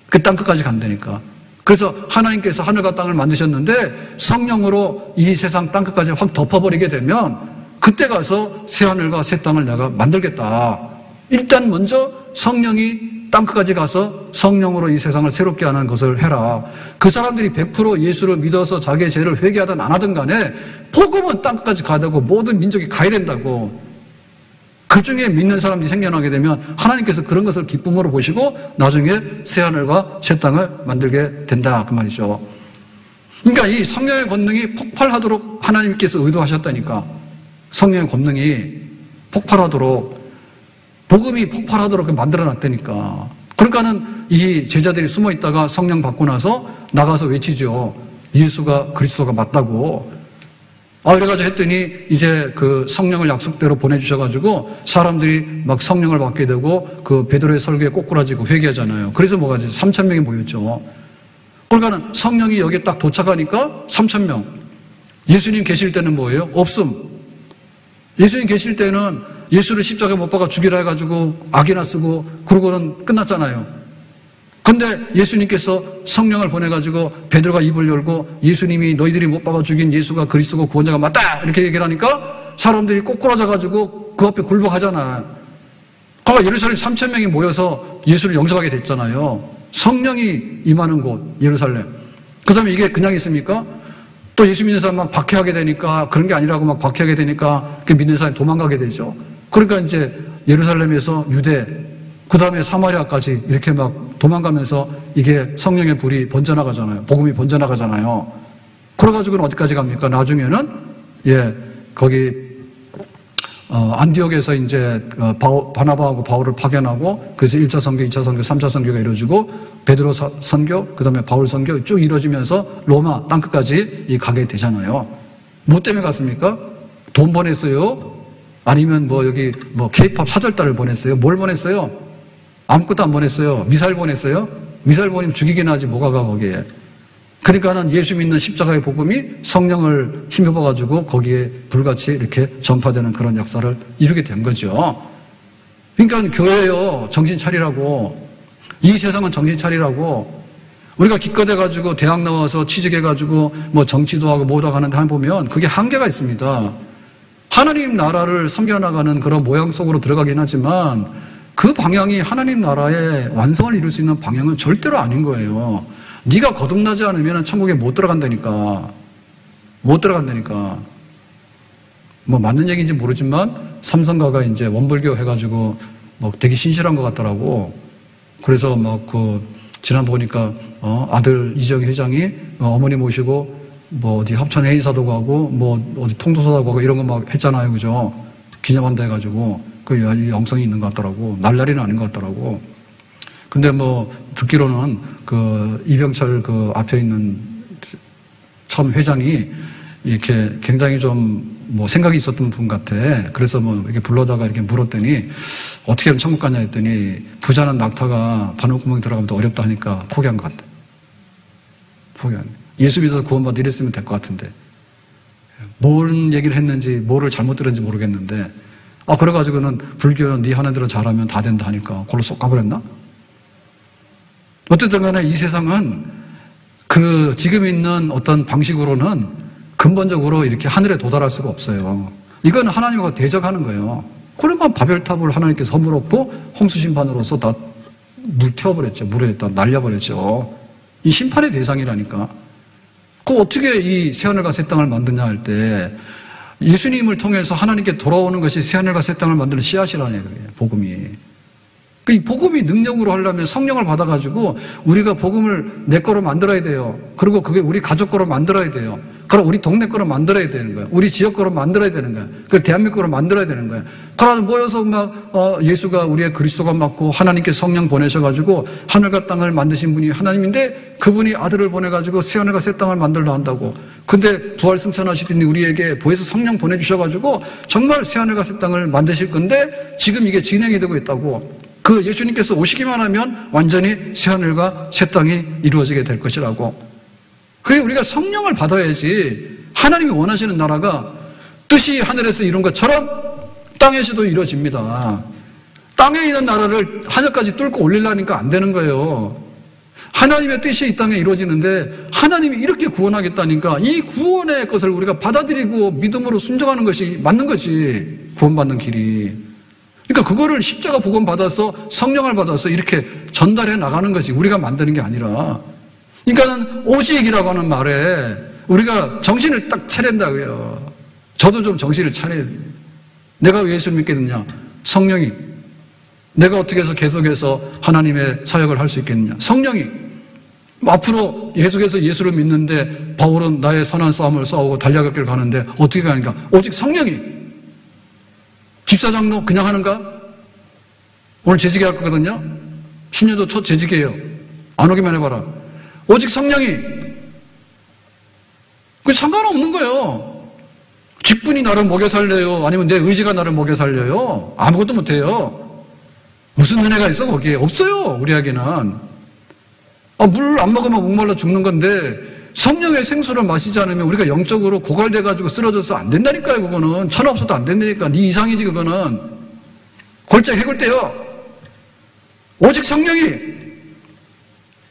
그 땅끝까지 간다니까. 그래서 하나님께서 하늘과 땅을 만드셨는데 성령으로 이 세상 땅끝까지 확 덮어버리게 되면 그때 가서 새하늘과 새 땅을 내가 만들겠다. 일단 먼저 성령이 땅끝까지 가서 성령으로 이 세상을 새롭게 하는 것을 해라. 그 사람들이 100% 예수를 믿어서 자기의 죄를 회개하든 안 하든 간에 복음은 땅끝까지 가야 되고 모든 민족이 가야 된다고. 그 중에 믿는 사람들이 생겨나게 되면 하나님께서 그런 것을 기쁨으로 보시고 나중에 새하늘과 새 땅을 만들게 된다 그 말이죠. 그러니까 이 성령의 권능이 폭발하도록 하나님께서 의도하셨다니까. 성령의 권능이 폭발하도록 복음이 폭발하도록 만들어놨다니까. 그러니까는 이 제자들이 숨어 있다가 성령 받고 나서 나가서 외치죠. 예수가 그리스도가 맞다고. 그래가지고 했더니 이제 그 성령을 약속대로 보내주셔가지고 사람들이 막 성령을 받게 되고 그 베드로의 설교에 꼬꾸라지고 회개하잖아요. 그래서 뭐가 이제 3,000명이 모였죠. 그러니까는 성령이 여기에 딱 도착하니까 3,000명. 예수님 계실 때는 뭐예요? 없음. 예수님 계실 때는 예수를 십자가에 못 박아 죽이라 해가지고 악이나 쓰고 그러고는 끝났잖아요. 근데 예수님께서 성령을 보내가지고 베드로가 입을 열고 예수님이 너희들이 못 박아 죽인 예수가 그리스도고 구원자가 맞다 이렇게 얘기를 하니까 사람들이 꼬꾸라져가지고 그 앞에 굴복하잖아. 그러니까 예루살렘 3,000명이 모여서 예수를 영접하게 됐잖아요. 성령이 임하는 곳 예루살렘. 그 다음에 이게 그냥 있습니까? 또 예수 믿는 사람 막 박해하게 되니까 그런 게 아니라고 막 박해하게 되니까 그 믿는 사람이 도망가게 되죠. 그러니까 이제 예루살렘에서 유대, 그 다음에 사마리아까지 이렇게 막 도망가면서 이게 성령의 불이 번져나가잖아요. 복음이 번져나가잖아요. 그래가지고는 어디까지 갑니까? 나중에는, 거기, 안디옥에서 이제, 바나바하고 바울을 파견하고, 그래서 1차 선교, 2차 선교, 3차 선교가 이루어지고, 베드로 선교, 그 다음에 바울 선교 쭉 이루어지면서 로마 땅끝까지 가게 되잖아요. 뭐 때문에 갔습니까? 돈 보냈어요? 아니면 여기 케이팝 사절단을 보냈어요? 뭘 보냈어요? 아무것도 안 보냈어요. 미사일 보냈어요? 미사일 보내면 죽이긴 하지 뭐가 가 거기에. 그러니까는 예수 믿는 십자가의 복음이 성령을 힘입어가지고 거기에 불같이 이렇게 전파되는 그런 역사를 이루게 된 거죠. 그러니까 교회요, 정신 차리라고. 이 세상은 정신 차리라고. 우리가 기껏해가지고 대학 나와서 취직해가지고 정치도 하고 뭐도 하는데 보면 그게 한계가 있습니다. 하나님 나라를 섬겨나가는 그런 모양 속으로 들어가긴 하지만 그 방향이 하나님 나라의 완성을 이룰 수 있는 방향은 절대로 아닌 거예요. 네가 거듭나지 않으면 천국에 못 들어간다니까. 못 들어간다니까. 맞는 얘기인지 모르지만 삼성가가 이제 원불교 해가지고 되게 신실한 것 같더라고. 그래서 지난 보니까 아들 이정희 회장이 어머니 모시고 어디 합천 회의사도 가고 어디 통도사도 가고 이런 거 막 했잖아요, 그죠? 기념한다 해가지고 그 영성이 있는 것 같더라고. 날라리는 아닌 것 같더라고. 근데 듣기로는 그 이병철 그 앞에 있는 전 회장이 이렇게 굉장히 좀 생각이 있었던 분 같아. 그래서 이렇게 불러다가 이렇게 물었더니 어떻게 하면 천국 가냐 했더니 부자는 낙타가 바늘구멍에 들어가면 더 어렵다 하니까 포기한 것 같아. 포기한. 예수 믿어서 구원받아 이랬으면 될 것 같은데. 뭔 얘기를 했는지, 뭐를 잘못 들었는지 모르겠는데, 그래가지고는 불교는 네 하는 대로 잘하면 다 된다 하니까 그걸로 쏙 가버렸나? 어쨌든 간에 이 세상은 지금 있는 어떤 방식으로는 근본적으로 이렇게 하늘에 도달할 수가 없어요. 이건 하나님과 대적하는 거예요. 그러면 바벨탑을 하나님께서 허물었고 홍수 심판으로서 다 물 태워버렸죠. 물에 다 날려버렸죠. 이 심판의 대상이라니까. 어떻게 이 새하늘과 새 땅을 만드냐 할 때 예수님을 통해서 하나님께 돌아오는 것이 새하늘과 새 땅을 만드는 씨앗이라는 거예요. 복음이. 이 복음이 능력으로 하려면 성령을 받아가지고 우리가 복음을 내 거로 만들어야 돼요. 그리고 그게 우리 가족 거로 만들어야 돼요. 그럼 우리 동네 거로 만들어야 되는 거야. 우리 지역 거로 만들어야 되는 거야. 그 대한민국 거로 만들어야 되는 거야. 그러나 모여서 예수가 우리의 그리스도가 맞고 하나님께 성령 보내셔가지고 하늘과 땅을 만드신 분이 하나님인데 그분이 아들을 보내가지고 새하늘과 새 땅을 만들려 한다고. 근데 부활 승천하시더니 우리에게 보혜사 성령 보내주셔가지고 정말 새하늘과 새 땅을 만드실 건데 지금 이게 진행이 되고 있다고. 그 예수님께서 오시기만 하면 완전히 새하늘과 새 땅이 이루어지게 될 것이라고. 그게 우리가 성령을 받아야지 하나님이 원하시는 나라가 뜻이 하늘에서 이룬 것처럼 땅에서도 이루어집니다. 땅에 있는 나라를 하늘까지 뚫고 올리려니까 안 되는 거예요. 하나님의 뜻이 이 땅에 이루어지는데 하나님이 이렇게 구원하겠다니까 이 구원의 것을 우리가 받아들이고 믿음으로 순종하는 것이 맞는 거지. 구원받는 길이. 그러니까 그거를 십자가 복음 받아서 성령을 받아서 이렇게 전달해 나가는 거지. 우리가 만드는 게 아니라. 그러니까는 오직이라고 하는 말에 우리가 정신을 딱 차린다고요. 저도 좀 정신을 차려야 돼요. 내가 왜 예수를 믿게 됐냐? 성령이. 내가 어떻게 해서 계속해서 하나님의 사역을 할 수 있겠느냐? 성령이. 앞으로 계속해서 예수를 믿는데 바울은 나의 선한 싸움을 싸우고 달려갈 길을 가는데 어떻게 가니까? 오직 성령이. 집사장도 그냥 하는가? 오늘 재직에 할 거거든요? 10년도 첫 재직이에요. 안 오기만 해봐라. 오직 성령이. 그 상관없는 거예요. 직분이 나를 먹여 살려요? 아니면 내 의지가 나를 먹여 살려요? 아무것도 못해요. 무슨 은혜가 있어 거기에? 없어요. 우리에게는. 물 안 먹으면 목말라 죽는 건데 성령의 생수를 마시지 않으면 우리가 영적으로 고갈돼가지고 쓰러져서 안 된다니까요. 그거는 천하 없어도 안 된다니까. 네 이상이지 그거는. 골짜 해골대요. 오직 성령이.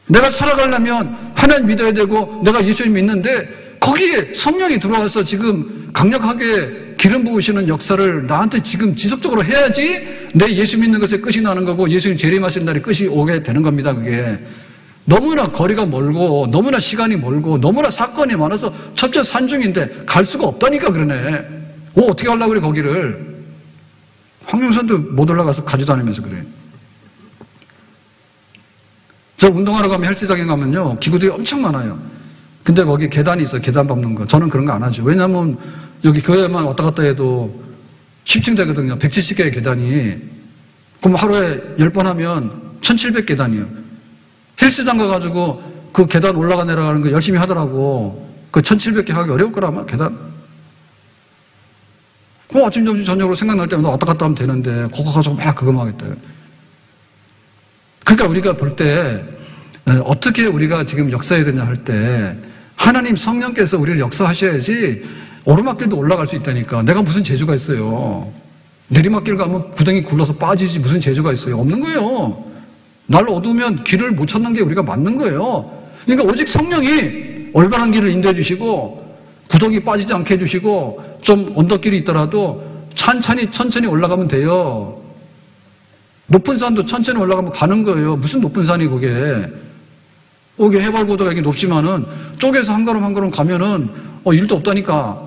내가 살아가려면 하나님 믿어야 되고 내가 예수님 믿는데 거기에 성령이 들어와서 지금 강력하게 기름 부으시는 역사를 나한테 지금 지속적으로 해야지 내 예수 믿는 것에 끝이 나는 거고 예수님 재림하신 날에 끝이 오게 되는 겁니다. 그게. 너무나 거리가 멀고 너무나 시간이 멀고 너무나 사건이 많아서 첫째 산중인데 갈 수가 없다니까 그러네. 어떻게 하려고 그래 거기를. 황룡산도 못 올라가서 가지도 않으면서 그래요. 저 운동하러 가면 헬스장에 가면요, 기구들이 엄청 많아요. 근데 거기 계단이 있어요. 계단 밟는 거. 저는 그런 거 안 하죠. 왜냐면 여기 교회만 왔다 갔다 해도 10층 되거든요. 170개의 계단이. 그럼 하루에 10번 하면 1700계단이에요. 헬스장 가가지고 그 계단 올라가 내려가는 거 열심히 하더라고. 그 1700개 하기 어려울 거라면 계단. 그럼 아침, 점심, 저녁으로 생각날 때마다 왔다 갔다 하면 되는데, 그거 가지고 막 그거만 하겠다. 그러니까 우리가 볼 때, 어떻게 우리가 지금 역사해야 되냐 할 때, 하나님 성령께서 우리를 역사하셔야지 오르막길도 올라갈 수 있다니까. 내가 무슨 재주가 있어요. 내리막길 가면 구덩이 굴러서 빠지지 무슨 재주가 있어요. 없는 거예요. 날 어두우면 길을 못 찾는 게 우리가 맞는 거예요. 그러니까 오직 성령이 올바른 길을 인도해 주시고, 구덩이 빠지지 않게 해주시고, 좀 언덕길이 있더라도 천천히 올라가면 돼요. 높은 산도 천천히 올라가면 가는 거예요. 무슨 높은 산이 그게. 여기 해발고도가 여기 높지만은 쪼개서 한 걸음 한 걸음 가면은 일도 없다니까.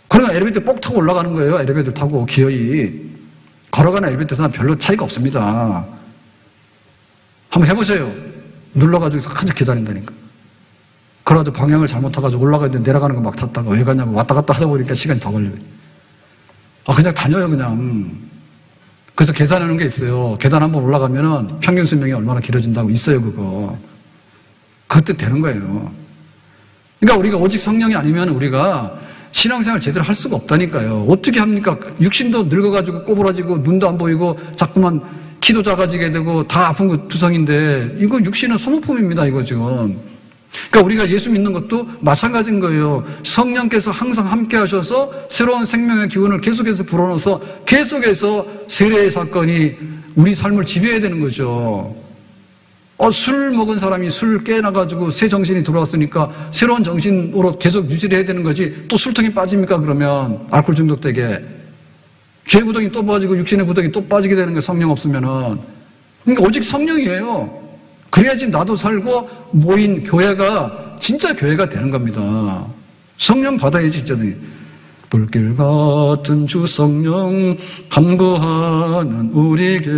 그러니까 엘리베이터 꼭 타고 올라가는 거예요. 엘리베이터 타고 기어이. 걸어가는 엘리베이터는 별로 차이가 없습니다. 한번 해보세요. 눌러가지고 한참 기다린다니까. 그래가지고 방향을 잘못 타가지고 올라가야 되는데 내려가는 거 막 탔다가 왜 가냐고 왔다 갔다 하다 보니까 시간이 더 걸려요. 그냥 다녀요, 그냥. 그래서 계산하는 게 있어요. 계단 한번 올라가면은 평균 수명이 얼마나 길어진다고 있어요, 그거. 그때 되는 거예요. 그러니까 우리가 오직 성령이 아니면 우리가 신앙생활 제대로 할 수가 없다니까요. 어떻게 합니까? 육신도 늙어가지고 꼬부라지고 눈도 안 보이고 자꾸만 키도 작아지게 되고 다 아픈 거 투성인데 이거 육신은 소모품입니다, 이거 지금. 그러니까 우리가 예수 믿는 것도 마찬가지인 거예요. 성령께서 항상 함께 하셔서 새로운 생명의 기운을 계속해서 불어넣어서 계속해서 세례의 사건이 우리 삶을 지배해야 되는 거죠. 술 먹은 사람이 술 깨나가지고 새 정신이 들어왔으니까 새로운 정신으로 계속 유지를 해야 되는 거지. 또 술통에 빠집니까, 그러면? 알코올 중독되게. 죄 구덩이 또 빠지고 육신의 구덩이 또 빠지게 되는 거예요, 성령 없으면은. 그러니까 오직 성령이에요. 그래야지 나도 살고 모인 교회가 진짜 교회가 되는 겁니다. 성령 받아야지 진짜. 불길 같은 주 성령 간구하는 우리에게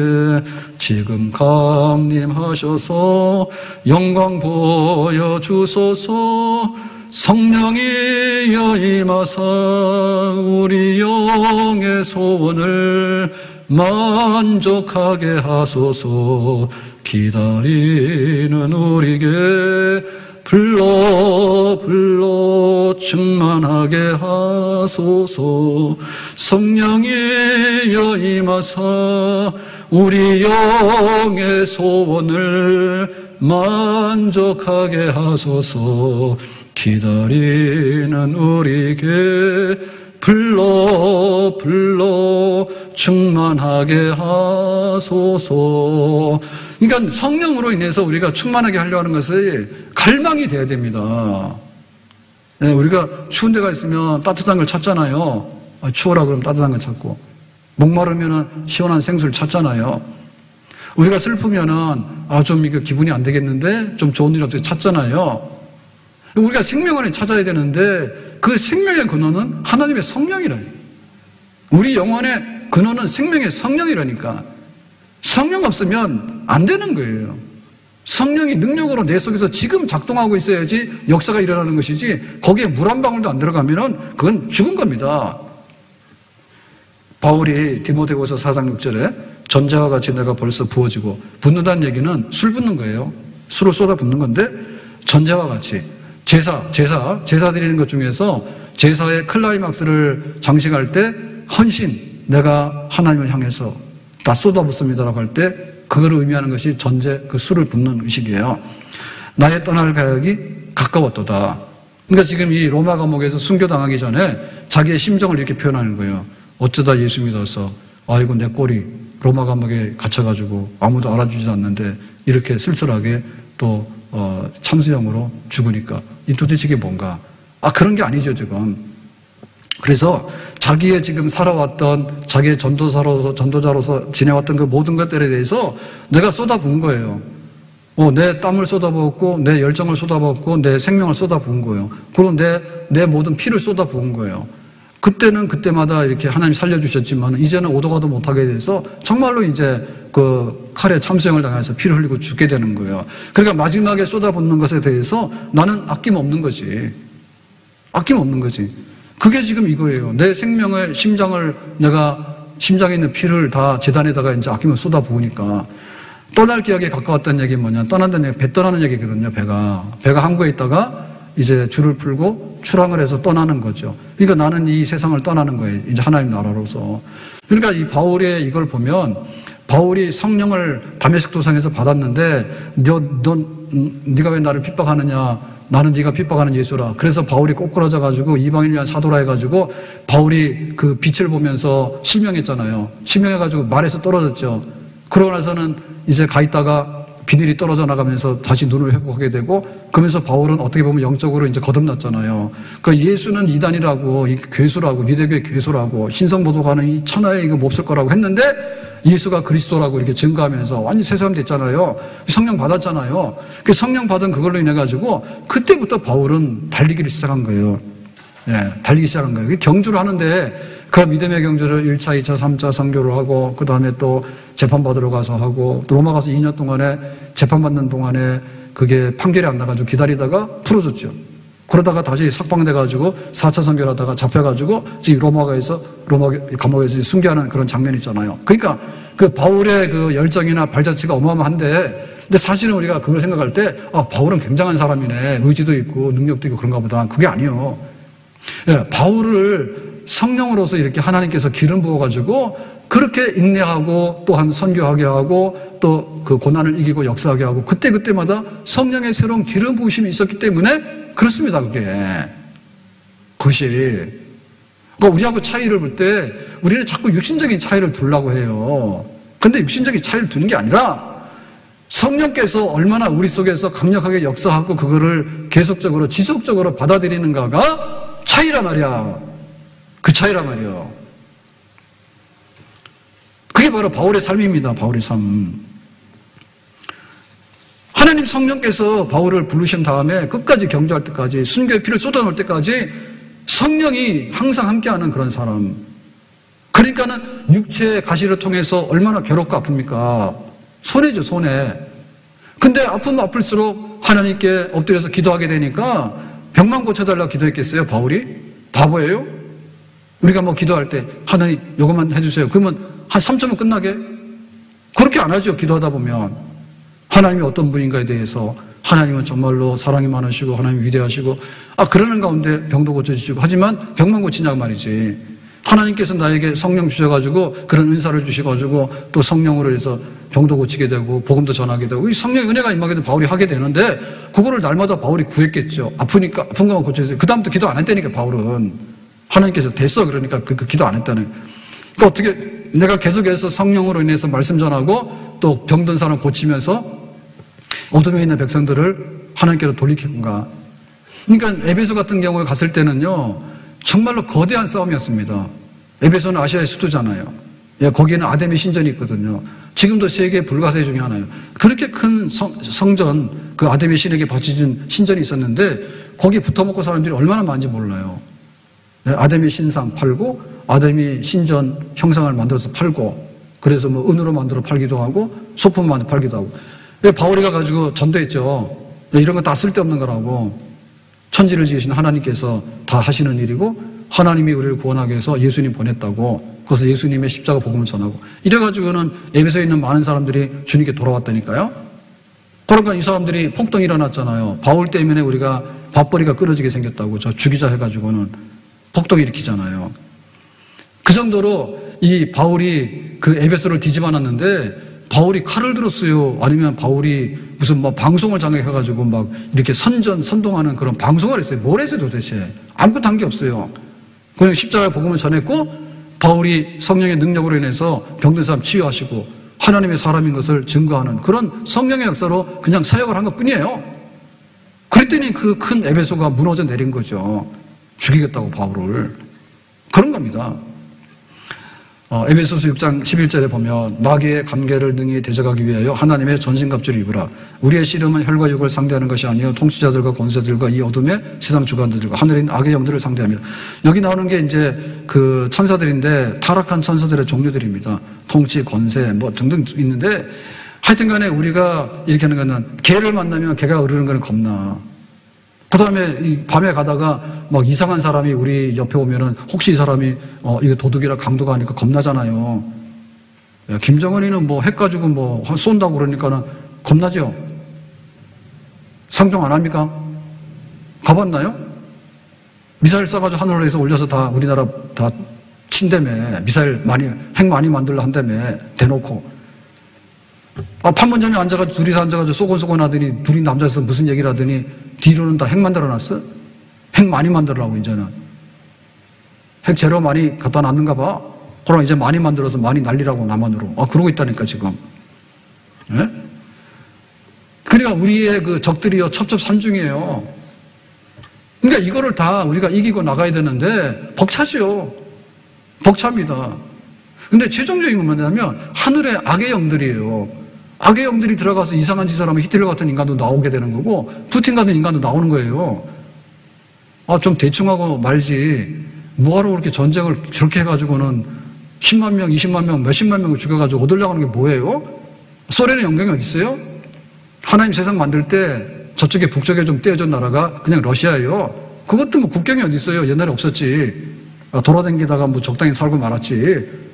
지금 강림하셔서 영광 보여주소서. 성령이여 임하사 우리 영의 소원을 만족하게 하소서. 기다리는 우리에게 불러 충만하게 하소서. 성령이여 임하사 우리 영의 소원을 만족하게 하소서. 기다리는 우리에게 불러 충만하게 하소서. 그러니까 성령으로 인해서 우리가 충만하게 하려 하는 것이 갈망이 돼야 됩니다. 네, 우리가 추운 데가 있으면 따뜻한 걸 찾잖아요. 추워라 그러면 따뜻한 걸 찾고, 목마르면 시원한 생수를 찾잖아요. 우리가 슬프면은 좀 이거 기분이 안 되겠는데 좀 좋은 일 없게 찾잖아요. 우리가 생명을 찾아야 되는데 그 생명의 근원은 하나님의 성령이라니. 우리 영혼의 근원은 생명의 성령이라니까. 성령 없으면 안 되는 거예요. 성령이 능력으로 내 속에서 지금 작동하고 있어야지 역사가 일어나는 것이지, 거기에 물 한 방울도 안 들어가면은 그건 죽은 겁니다. 바울이 디모데후서 4장 6절에 전자와 같이 내가 벌써 부어지고, 붓는다는 얘기는 술 붓는 거예요. 술을 쏟아 붓는 건데, 전자와 같이 제사 드리는 것 중에서 제사의 클라이막스를 장식할 때 헌신, 내가 하나님을 향해서 다 쏟아붓습니다라고 할 때 그거를 의미하는 것이 전제, 그 술을 붓는 의식이에요. 나의 떠날 가역이 가까웠도다. 그러니까 지금 이 로마 감옥에서 순교당하기 전에 자기의 심정을 이렇게 표현하는 거예요. 어쩌다 예수 믿어서 아이고 내 꼴이 로마 감옥에 갇혀가지고 아무도 알아주지 않는데 이렇게 쓸쓸하게 또 참수형으로 죽으니까 이 도대체 이게 뭔가. 그런 게 아니죠 지금. 그래서 자기의 지금 살아왔던, 자기의 전도자로서 지내왔던 그 모든 것들에 대해서 내가 쏟아부은 거예요. 내 땀을 쏟아부었고, 내 열정을 쏟아부었고, 내 생명을 쏟아부은 거예요. 그리고 내 모든 피를 쏟아부은 거예요. 그때는 그때마다 이렇게 하나님이 살려주셨지만 이제는 오도 가도 못하게 돼서 정말로 이제 그 칼에 참수형을 당해서 피를 흘리고 죽게 되는 거예요. 그러니까 마지막에 쏟아붓는 것에 대해서 나는 아낌없는 거지. 아낌없는 거지. 그게 지금 이거예요. 내 생명의 심장을 내가 심장에 있는 피를 다 제단에다가 이제 아끼면 쏟아부으니까 떠날 기약에 가까웠다는 얘기는 뭐냐? 떠난다는 얘기, 배 떠나는 얘기거든요. 배가 항구에 있다가 이제 줄을 풀고 출항을 해서 떠나는 거죠. 그러니까 나는 이 세상을 떠나는 거예요. 이제 하나님 나라로서. 그러니까 이 바울의 이걸 보면 바울이 성령을 다메섹 도상에서 받았는데 네가 왜 나를 핍박하느냐? 나는 네가 핍박하는 예수라. 그래서 바울이 꼬꾸라져 가지고 이방인을 위한 사도라 해가지고 바울이 그 빛을 보면서 실명했잖아요. 실명해가지고 말에서 떨어졌죠. 그러고 나서는 이제 가 있다가 비늘이 떨어져 나가면서 다시 눈을 회복하게 되고 그러면서 바울은 어떻게 보면 영적으로 이제 거듭났잖아요. 그러니까 예수는 이단이라고, 이 괴수라고, 유대교의 괴수라고, 신성모독하는 이 천하에 이거 몹쓸 거라고 했는데 예수가 그리스도라고 이렇게 증거하면서 완전히 새 사람 됐잖아요. 성령 받았잖아요. 그 성령 받은 그걸로 인해 가지고 그때부터 바울은 달리기를 시작한 거예요. 예, 달리기 시작한 거예요. 경주를 하는데 그 믿음의 경주를 1차, 2차, 3차 선교를 하고 그 다음에 또 재판받으러 가서 하고 또 로마 가서 2년 동안에 재판받는 동안에 그게 판결이 안 나가지고 기다리다가 풀어줬죠. 그러다가 다시 석방돼가지고 4차 선교를 하다가 잡혀가지고 지금 로마 감옥에서 순교하는 그런 장면이 있잖아요. 그러니까 그 바울의 그 열정이나 발자취가 어마어마한데 근데 사실은 우리가 그걸 생각할 때 바울은 굉장한 사람이네. 의지도 있고 능력도 있고 그런가 보다. 그게 아니에요. 예, 바울을 성령으로서 이렇게 하나님께서 기름 부어가지고 그렇게 인내하고 또한 선교하게 하고 또 그 고난을 이기고 역사하게 하고 그때마다 성령의 새로운 기름 부으심이 있었기 때문에 그렇습니다. 그것이. 그러니까 우리하고 차이를 볼 때 우리는 자꾸 육신적인 차이를 두려고 해요. 근데 육신적인 차이를 두는 게 아니라 성령께서 얼마나 우리 속에서 강력하게 역사하고 그거를 계속적으로 지속적으로 받아들이는가가 차이란 말이야. 그 차이란 말이에요. 그게 바로 바울의 삶입니다. 바울의 삶. 하나님 성령께서 바울을 부르신 다음에 끝까지 경주할 때까지 순교의 피를 쏟아놓을 때까지 성령이 항상 함께하는 그런 사람. 그러니까는 육체의 가시를 통해서 얼마나 괴롭고 아픕니까? 손해죠, 손해. 근데 아프면 아플수록 하나님께 엎드려서 기도하게 되니까 병만 고쳐달라고 기도했겠어요, 바울이? 바보예요? 우리가 뭐 기도할 때 하나님 이것만 해주세요. 그러면 한 3초면 끝나게? 그렇게 안 하죠, 기도하다 보면. 하나님이 어떤 분인가에 대해서 하나님은 정말로 사랑이 많으시고 하나님이 위대하시고 그러는 가운데 병도 고쳐주시고 하지만 병만 고치냐고 말이지. 하나님께서 나에게 성령 주셔가지고 그런 은사를 주셔가지고 또 성령으로 해서 병도 고치게 되고 복음도 전하게 되고 이 성령의 은혜가 임하게 되면 바울이 하게 되는데 그거를 날마다 바울이 구했겠죠. 아프니까 아픈 것만 고쳐주세요. 그 다음부터 기도 안 했다니까 바울은. 하나님께서 됐어 그러니까 그 기도 안 했다는. 그러니까 어떻게 내가 계속해서 성령으로 인해서 말씀 전하고 또 병든 사람 고치면서 어둠에 있는 백성들을 하나님께로 돌리키는가. 그러니까 에베소 같은 경우에 갔을 때는요 정말로 거대한 싸움이었습니다. 에베소는 아시아의 수도잖아요. 거기에는 아데미 신전이 있거든요. 지금도 세계 불가사의 중에 하나예요. 그렇게 큰 성전, 그 아데미 신에게 바쳐진 신전이 있었는데 거기에 붙어먹고 사람들이 얼마나 많은지 몰라요. 아데미 신상 팔고 아데미 신전 형상을 만들어서 팔고 그래서 뭐 은으로 만들어 팔기도 하고 소품 만들어 팔기도 하고. 바울이 가가지고 전도했죠. 이런 거 다 쓸데없는 거라고. 천지를 지으신 하나님께서 다 하시는 일이고 하나님이 우리를 구원하기 위해서 예수님 보냈다고. 그래서 예수님의 십자가 복음을 전하고. 이래가지고는 에베소에 있는 많은 사람들이 주님께 돌아왔다니까요. 그러니까 이 사람들이 폭동이 일어났잖아요. 바울 때문에 우리가 밥벌이가 끊어지게 생겼다고. 저 죽이자 해가지고는 폭동을 일으키잖아요. 그 정도로 이 바울이 그 에베소를 뒤집어놨는데 바울이 칼을 들었어요. 아니면 바울이 무슨 막 방송을 장악해가지고 막 이렇게 선동하는 그런 방송을 했어요. 뭘 했어요 도대체? 아무것도 한 게 없어요. 그냥 십자가의 복음을 전했고 바울이 성령의 능력으로 인해서 병든 사람 치유하시고 하나님의 사람인 것을 증거하는 그런 성령의 역사로 그냥 사역을 한 것뿐이에요. 그랬더니 그 큰 에베소가 무너져 내린 거죠. 죽이겠다고 바울을. 그런 겁니다. 에베소서 6장 11절에 보면 마귀의 관계를 능히 대적하기 위하여 하나님의 전신갑주를 입으라. 우리의 씨름은 혈과 육을 상대하는 것이 아니요 통치자들과 권세들과 이 어둠의 세상 주관들과 하늘에 있는 악의 영들을 상대합니다. 여기 나오는 게 이제 그 천사들인데 타락한 천사들의 종류들입니다. 통치, 권세 뭐 등등 있는데 하여튼 간에 우리가 이렇게 하는 거는 개를 만나면 개가 으르는 거는 겁나. 그 다음에 밤에 가다가 막 이상한 사람이 우리 옆에 오면은 혹시 이 사람이 이거 도둑이라 강도가 아니까 겁나잖아요. 김정은이는 뭐 핵 가지고 뭐 쏜다고 그러니까는 겁나죠. 상종 안 합니까? 가봤나요? 미사일 쏴가지고 하늘에서 올려서 다 우리나라 다 친다며. 미사일 많이 핵 많이 만들려 한다며. 대놓고. 판문점에 앉아가지고 둘이서 앉아가지고 쏘곤쏘곤 하더니 둘이 남자에서 무슨 얘기를 하더니 뒤로는 다 핵 만들어놨어? 핵 많이 만들으라고 이제는. 핵 재료 많이 갖다 놨는가 봐. 그럼 이제 많이 만들어서 많이 날리라고 남한으로. 그러고 있다니까 지금. 예? 그러니까 우리의 그 적들이요 첩첩산중이에요. 그러니까 이거를 다 우리가 이기고 나가야 되는데 벅차죠. 벅찹니다. 근데 최종적인 건 뭐냐면 하늘의 악의 영들이에요. 악의 영들이 들어가서 이상한 짓을 하면 히틀러 같은 인간도 나오게 되는 거고 푸틴 같은 인간도 나오는 거예요. 좀 대충하고 말지 뭐하러 그렇게 전쟁을 저렇게 해가지고는 10만 명, 20만 명, 몇십만 명을 죽여가지고 얻으려고 하는 게 뭐예요? 소련의 영경이 어디 있어요? 하나님 세상 만들 때 저쪽에 북쪽에 좀 떼어준 나라가 그냥 러시아예요. 그것도 뭐 국경이 어디 있어요? 옛날에 없었지. 돌아다니다가 뭐 적당히 살고 말았지.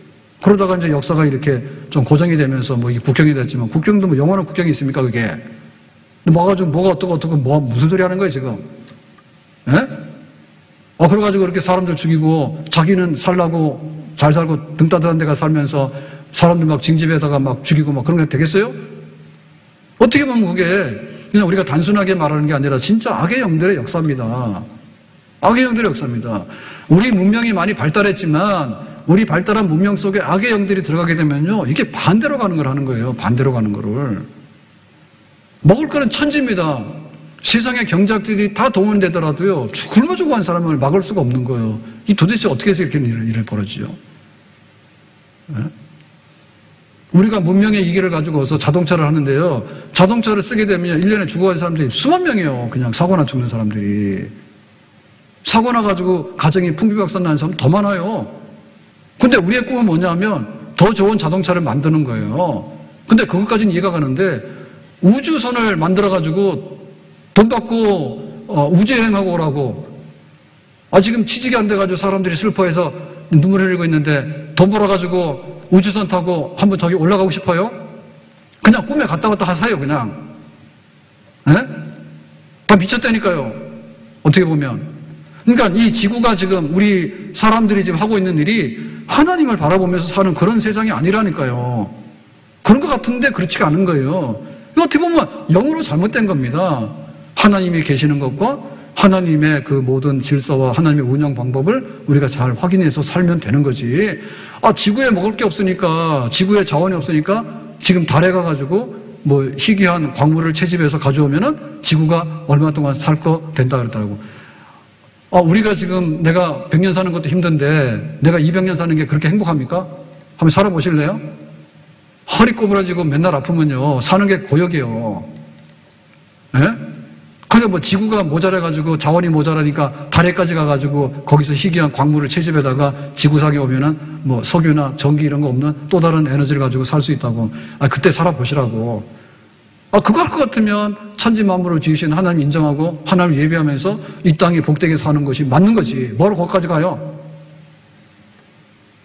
그러다가 이제 역사가 이렇게 좀 고정이 되면서 뭐 이게 국경이 됐지만 국경도 뭐 영원한 국경이 있습니까 그게? 뭐가 어떻고 뭐 무슨 소리 하는 거예요 지금? 예? 그래가지고 그렇게 사람들 죽이고 자기는 살라고 잘 살고 등 따뜻한 데가 살면서 사람들 막 징집에다가 막 죽이고 막 그런 게 되겠어요? 어떻게 보면 그게 그냥 우리가 단순하게 말하는 게 아니라 진짜 악의 영들의 역사입니다. 악의 영들의 역사입니다. 우리 문명이 많이 발달했지만 우리 발달한 문명 속에 악의 영들이 들어가게 되면요 이게 반대로 가는 걸 하는 거예요. 반대로 가는 거를. 먹을 거는 천지입니다. 세상의 경작들이 다 동원되더라도요 굶어 죽어간 사람을 막을 수가 없는 거예요. 이 도대체 어떻게 해서 이렇게 일을 벌어지죠? 네? 우리가 문명의 이기를 가지고서 자동차를 하는데요 자동차를 쓰게 되면 1년에 죽어간 사람들이 수만 명이에요. 그냥 사고나 죽는 사람들이. 사고 나가지고 가정이 풍비박산 나는 사람 더 많아요. 근데 우리의 꿈은 뭐냐면 더 좋은 자동차를 만드는 거예요. 근데 그것까지는 이해가 가는데 우주선을 만들어가지고 돈 받고 우주여행하고 오라고. 지금 취직이 안 돼가지고 사람들이 슬퍼해서 눈물 흘리고 있는데 돈 벌어가지고 우주선 타고 한번 저기 올라가고 싶어요? 그냥 꿈에 갔다 왔다 하세요 그냥. 예? 다 미쳤다니까요. 어떻게 보면. 그러니까 이 지구가 지금 우리 사람들이 지금 하고 있는 일이 하나님을 바라보면서 사는 그런 세상이 아니라니까요. 그런 것 같은데 그렇지가 않은 거예요. 어떻게 보면 영으로 잘못된 겁니다. 하나님이 계시는 것과 하나님의 그 모든 질서와 하나님의 운영 방법을 우리가 잘 확인해서 살면 되는 거지. 지구에 먹을 게 없으니까, 지구에 자원이 없으니까 지금 달에 가가지고 뭐 희귀한 광물을 채집해서 가져오면은 지구가 얼마 동안 살 거 된다 그러더라고. 우리가 지금 내가 100년 사는 것도 힘든데 내가 200년 사는 게 그렇게 행복합니까? 한번 살아보실래요? 허리 꼬부라지고 맨날 아프면요 사는 게 고역이에요. 예? 그게 뭐 지구가 모자라가지고 자원이 모자라니까 달에까지 가가지고 거기서 희귀한 광물을 채집해다가 지구상에 오면은 뭐 석유나 전기 이런 거 없는 또 다른 에너지를 가지고 살 수 있다고. 그때 살아보시라고. 그거 할 것 같으면 천지 만물을 지으신 하나님 인정하고 하나님 예배하면서 이 땅이 복되게 사는 것이 맞는 거지. 뭐로 거기까지 가요?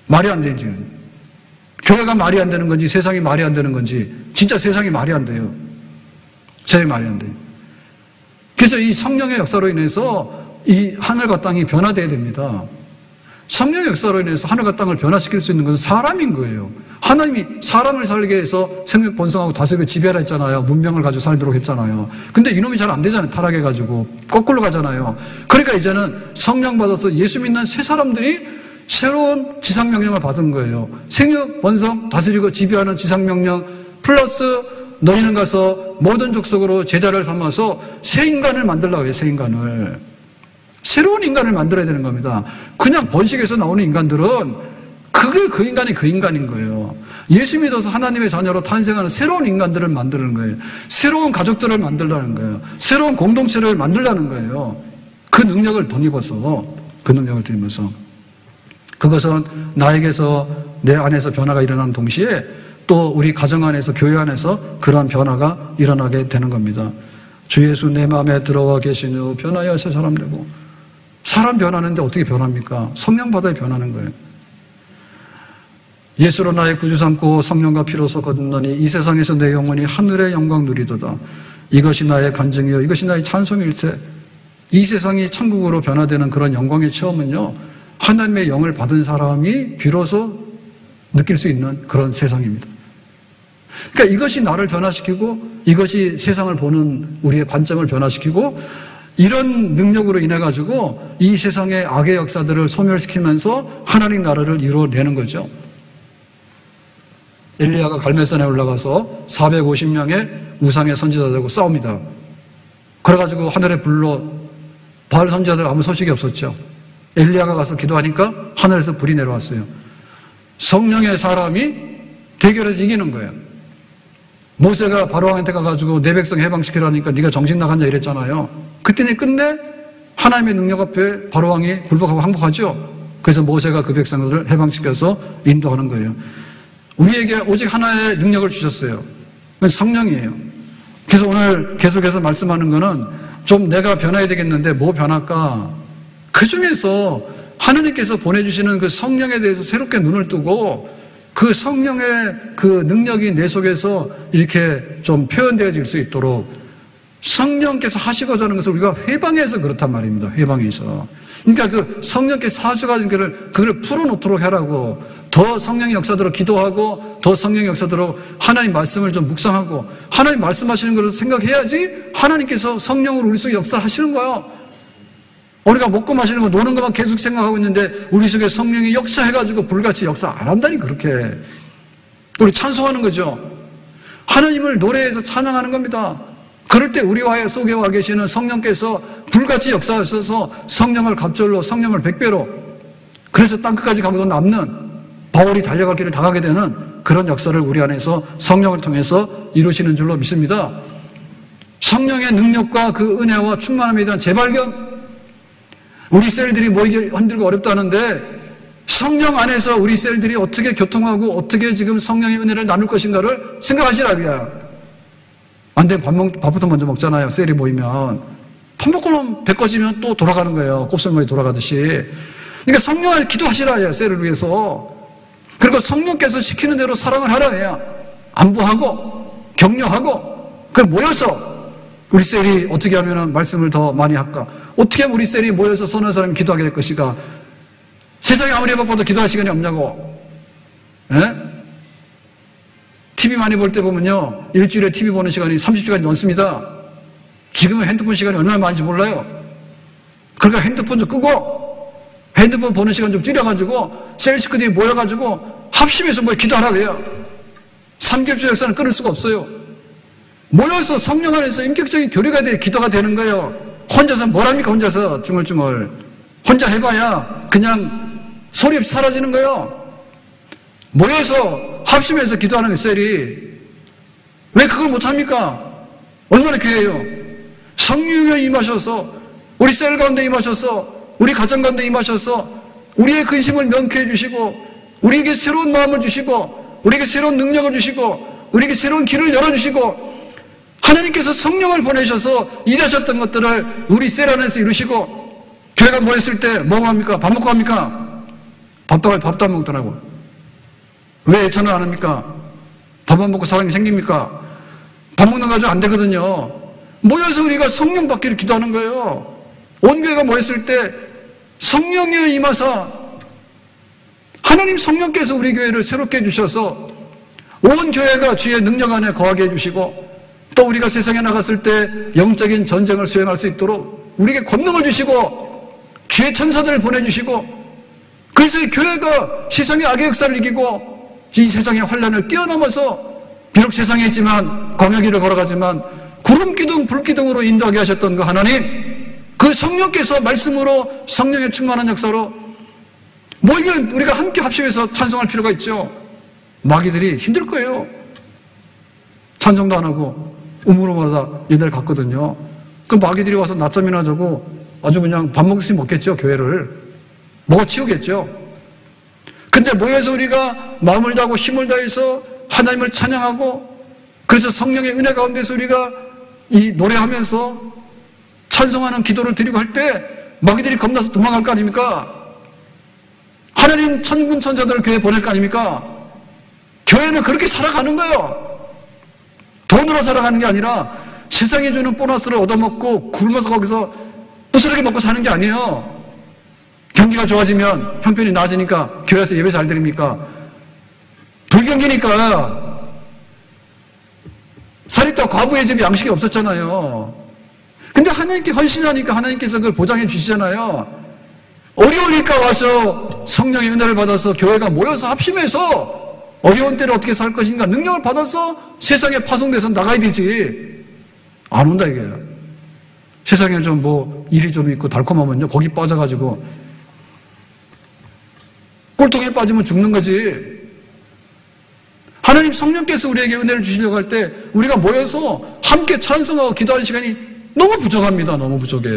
말이 안 되지. 교회가 말이 안 되는 건지 세상이 말이 안 되는 건지 진짜 세상이 말이 안 돼요. 세상이 말이 안 돼요. 그래서 이 성령의 역사로 인해서 이 하늘과 땅이 변화되어야 됩니다. 성령의 역사로 인해서 하늘과 땅을 변화시킬 수 있는 것은 사람인 거예요. 하나님이 사람을 살게 해서 생명 번성하고 다스리고 지배하라 했잖아요. 문명을 가지고 살도록 했잖아요. 근데 이놈이 잘 안 되잖아요. 타락해가지고 거꾸로 가잖아요. 그러니까 이제는 성령 받아서 예수 믿는 새 사람들이 새로운 지상명령을 받은 거예요. 생육, 번성, 다스리고 지배하는 지상명령 플러스 너희는 가서 모든 족속으로 제자를 삼아서 새 인간을 만들라고 해요. 새 인간을. 새로운 인간을 만들어야 되는 겁니다. 그냥 번식에서 나오는 인간들은 그게 그 인간이 그 인간인 거예요. 예수 믿어서 하나님의 자녀로 탄생하는 새로운 인간들을 만드는 거예요. 새로운 가족들을 만들라는 거예요. 새로운 공동체를 만들라는 거예요. 그 능력을 덧입어서, 그것은 나에게서, 내 안에서 변화가 일어나는 동시에 또 우리 가정 안에서, 교회 안에서 그러한 변화가 일어나게 되는 겁니다. 주 예수 내 마음에 들어와 계신 후 변하여 새 사람 되고. 사람 변하는데 어떻게 변합니까? 성령 받아야 변하는 거예요. 예수로 나의 구주 삼고 성령과 피로서 거듭나니 이 세상에서 내 영혼이 하늘의 영광 누리도다. 이것이 나의 간증이요 이것이 나의 찬송일세. 이 세상이 천국으로 변화되는 그런 영광의 체험은요, 하나님의 영을 받은 사람이 비로소 느낄 수 있는 그런 세상입니다. 그러니까 이것이 나를 변화시키고, 이것이 세상을 보는 우리의 관점을 변화시키고, 이런 능력으로 인해 가지고 이 세상의 악의 역사들을 소멸시키면서 하나님 나라를 이루어내는 거죠. 엘리야가 갈멜산에 올라가서 450명의 우상의 선지자들하고 싸웁니다. 그래가지고 하늘의 불로 바알 선지자들 아무 소식이 없었죠. 엘리야가 가서 기도하니까 하늘에서 불이 내려왔어요. 성령의 사람이 대결해서 이기는 거예요. 모세가 바로왕한테 가가지고 내 백성 해방시키라니까 네가 정신 나갔냐 이랬잖아요. 그때는 끝내 하나님의 능력 앞에 바로왕이 굴복하고 항복하죠. 그래서 모세가 그 백성들을 해방시켜서 인도하는 거예요. 우리에게 오직 하나의 능력을 주셨어요. 그건 성령이에요. 그래서 오늘 계속해서 말씀하는 거는 좀 내가 변해야 되겠는데 뭐 변할까? 그 중에서 하나님께서 보내주시는 그 성령에 대해서 새롭게 눈을 뜨고 그 성령의 그 능력이 내 속에서 이렇게 좀 표현되어질 수 있도록 성령께서 하시고자 하는 것을 우리가 회방해서 그렇단 말입니다. 회방해서. 그러니까 그 성령께서 사주가진 그걸 풀어놓도록 하라고. 더 성령의 역사대로 기도하고 더 성령의 역사대로 하나님 말씀을 좀 묵상하고 하나님 말씀하시는 것을 생각해야지 하나님께서 성령으로 우리 속에 역사하시는 거야. 우리가 먹고 마시는 거 노는 것만 계속 생각하고 있는데 우리 속에 성령이 역사해가지고 불같이 역사 안 한다니 그렇게. 우리 찬송하는 거죠. 하나님을 노래해서 찬양하는 겁니다. 그럴 때 우리와 속에 와 계시는 성령께서 불같이 역사하셔서 성령을 갑절로 성령을 100배로 그래서 땅끝까지 가고도 남는 바울이 달려갈 길을 다 가게 되는 그런 역사를 우리 안에서 성령을 통해서 이루시는 줄로 믿습니다. 성령의 능력과 그 은혜와 충만함에 대한 재발견. 우리 셀들이 뭐 이게 힘들고 어렵다는데 성령 안에서 우리 셀들이 어떻게 교통하고 어떻게 지금 성령의 은혜를 나눌 것인가를 생각하시라고요. 안 되면 밥부터 먼저 먹잖아요. 셀이 모이면. 밥 먹고는 배 꺼지면 또 돌아가는 거예요. 곱슬머리 돌아가듯이. 그러니까 성령을 기도하시라요. 셀을 위해서. 그리고 성령께서 시키는 대로 사랑을 하라 해야 안부하고 격려하고 그걸 모여서 우리 셀이 어떻게 하면 말씀을 더 많이 할까? 어떻게 하면 우리 셀이 모여서 서너 사람이 기도하게 될 것인가? 세상에 아무리 바빠도 기도할 시간이 없냐고. 예? TV 많이 볼 때 보면요. 일주일에 TV 보는 시간이 30시간이 넘습니다. 지금은 핸드폰 시간이 얼마나 많은지 몰라요. 그러니까 핸드폰 좀 끄고 핸드폰 보는 시간 좀 줄여가지고 셀 식구들이 모여가지고 합심해서 뭐 기도하라고 해요. 삼겹살 역사는 끊을 수가 없어요. 모여서 성령 안에서 인격적인 교류가 돼 기도가 되는 거예요. 혼자서 뭘 합니까? 혼자서 중얼중얼 혼자 해봐야 그냥 소리 없이 사라지는 거예요. 모여서 합심해서 기도하는 그 셀이 왜 그걸 못합니까? 얼마나 귀해요. 성령이 임하셔서 우리 셀 가운데 임하셔서 우리 가정 가운데 임하셔서 우리의 근심을 명쾌해 주시고 우리에게 새로운 마음을 주시고 우리에게 새로운 능력을 주시고 우리에게 새로운 길을 열어주시고 하나님께서 성령을 보내셔서 일하셨던 것들을 우리 셀 안에서 이루시고 교회가 모였을 때 뭐 합니까? 밥 먹고 합니까? 밥도 안 먹더라고. 왜 애찬을 안 합니까? 밥 안 먹고 사랑이 생깁니까? 밥 먹는 거 가지고 안 되거든요. 모여서 우리가 성령 받기를 기도하는 거예요. 온 교회가 모였을 때 성령이 임하사 하나님 성령께서 우리 교회를 새롭게 해주셔서 온 교회가 주의 능력 안에 거하게 해주시고 또 우리가 세상에 나갔을 때 영적인 전쟁을 수행할 수 있도록 우리에게 권능을 주시고 주의 천사들을 보내주시고 그래서 이 교회가 세상의 악의 역사를 이기고 이 세상의 환난을 뛰어넘어서 비록 세상에 있지만 광야길을 걸어가지만 구름기둥 불기둥으로 인도하게 하셨던 그 하나님 그 성령께서 말씀으로 성령의 충만한 역사로 모이면 우리가 함께 합심해서 찬송할 필요가 있죠. 마귀들이 힘들 거예요. 찬송도 안 하고 우물우물하다 옛날에 갔거든요. 그 마귀들이 와서 낮잠이나 자고 아주 그냥 밥 먹으면 먹겠죠. 교회를 먹어 치우겠죠. 근데 모여서 우리가 마음을 다하고 힘을 다해서 하나님을 찬양하고, 그래서 성령의 은혜 가운데서 우리가 이 노래하면서 찬송하는 기도를 드리고 할 때 마귀들이 겁나서 도망갈 거 아닙니까? 하나님 천군 천사들을 교회에 보낼 거 아닙니까? 교회는 그렇게 살아가는 거예요. 돈으로 살아가는 게 아니라 세상이 주는 보너스를 얻어먹고 굶어서 거기서 부스러기 먹고 사는 게 아니에요. 경기가 좋아지면 형편이 나아지니까 교회에서 예배 잘 드립니까? 불경기니까. 사립다 과부의 집에 양식이 없었잖아요. 근데 하나님께 헌신하니까 하나님께서 그걸 보장해 주시잖아요. 어려우니까 와서 성령의 은혜를 받아서 교회가 모여서 합심해서 어려운 때를 어떻게 살 것인가 능력을 받아서 세상에 파송돼서 나가야 되지. 안 온다 이게요. 세상에 좀 뭐 일이 좀 있고 달콤하면요 거기 빠져가지고 꼴통에 빠지면 죽는 거지. 하나님 성령께서 우리에게 은혜를 주시려고 할 때 우리가 모여서 함께 찬송하고 기도하는 시간이 너무 부족합니다. 너무 부족해.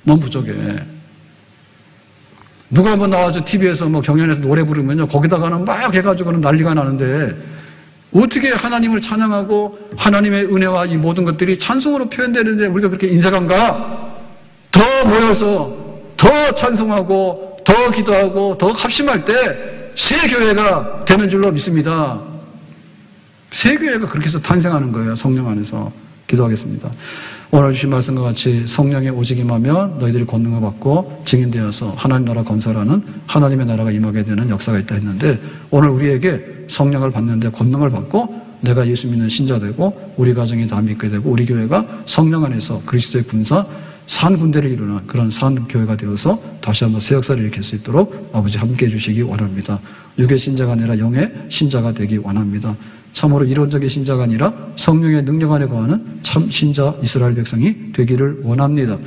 너무 부족해. 누가 한번 나와서 TV에서 뭐 경연에서 노래 부르면요 거기다가는 막 해가지고는 난리가 나는데 어떻게 하나님을 찬양하고 하나님의 은혜와 이 모든 것들이 찬송으로 표현되는데 우리가 그렇게 인색한가? 더 모여서 더 찬송하고 더 기도하고 더 합심할 때 새 교회가 되는 줄로 믿습니다. 새 교회가 그렇게 해서 탄생하는 거예요. 성령 안에서. 기도하겠습니다. 오늘 주신 말씀과 같이 성령의 오직 임하면 너희들이 권능을 받고 증인되어서 하나님 나라 건설하는 하나님의 나라가 임하게 되는 역사가 있다 했는데, 오늘 우리에게 성령을 받는데 권능을 받고 내가 예수 믿는 신자 되고 우리 가정이 다 믿게 되고 우리 교회가 성령 안에서 그리스도의 군사 산 군대를 이루는 그런 산 교회가 되어서 다시 한번 새 역사를 일으킬 수 있도록 아버지 함께해 주시기 원합니다. 육의 신자가 아니라 영의 신자가 되기 원합니다. 참으로 이론적인 신자가 아니라 성령의 능력 안에 거하는 참 신자 이스라엘 백성이 되기를 원합니다.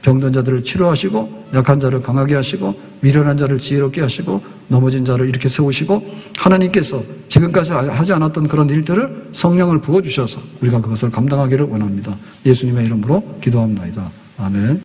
병든 자들을 치료하시고 약한 자를 강하게 하시고 미련한 자를 지혜롭게 하시고 넘어진 자를 이렇게 세우시고 하나님께서 지금까지 하지 않았던 그런 일들을 성령을 부어주셔서 우리가 그것을 감당하기를 원합니다. 예수님의 이름으로 기도합니다. 아멘.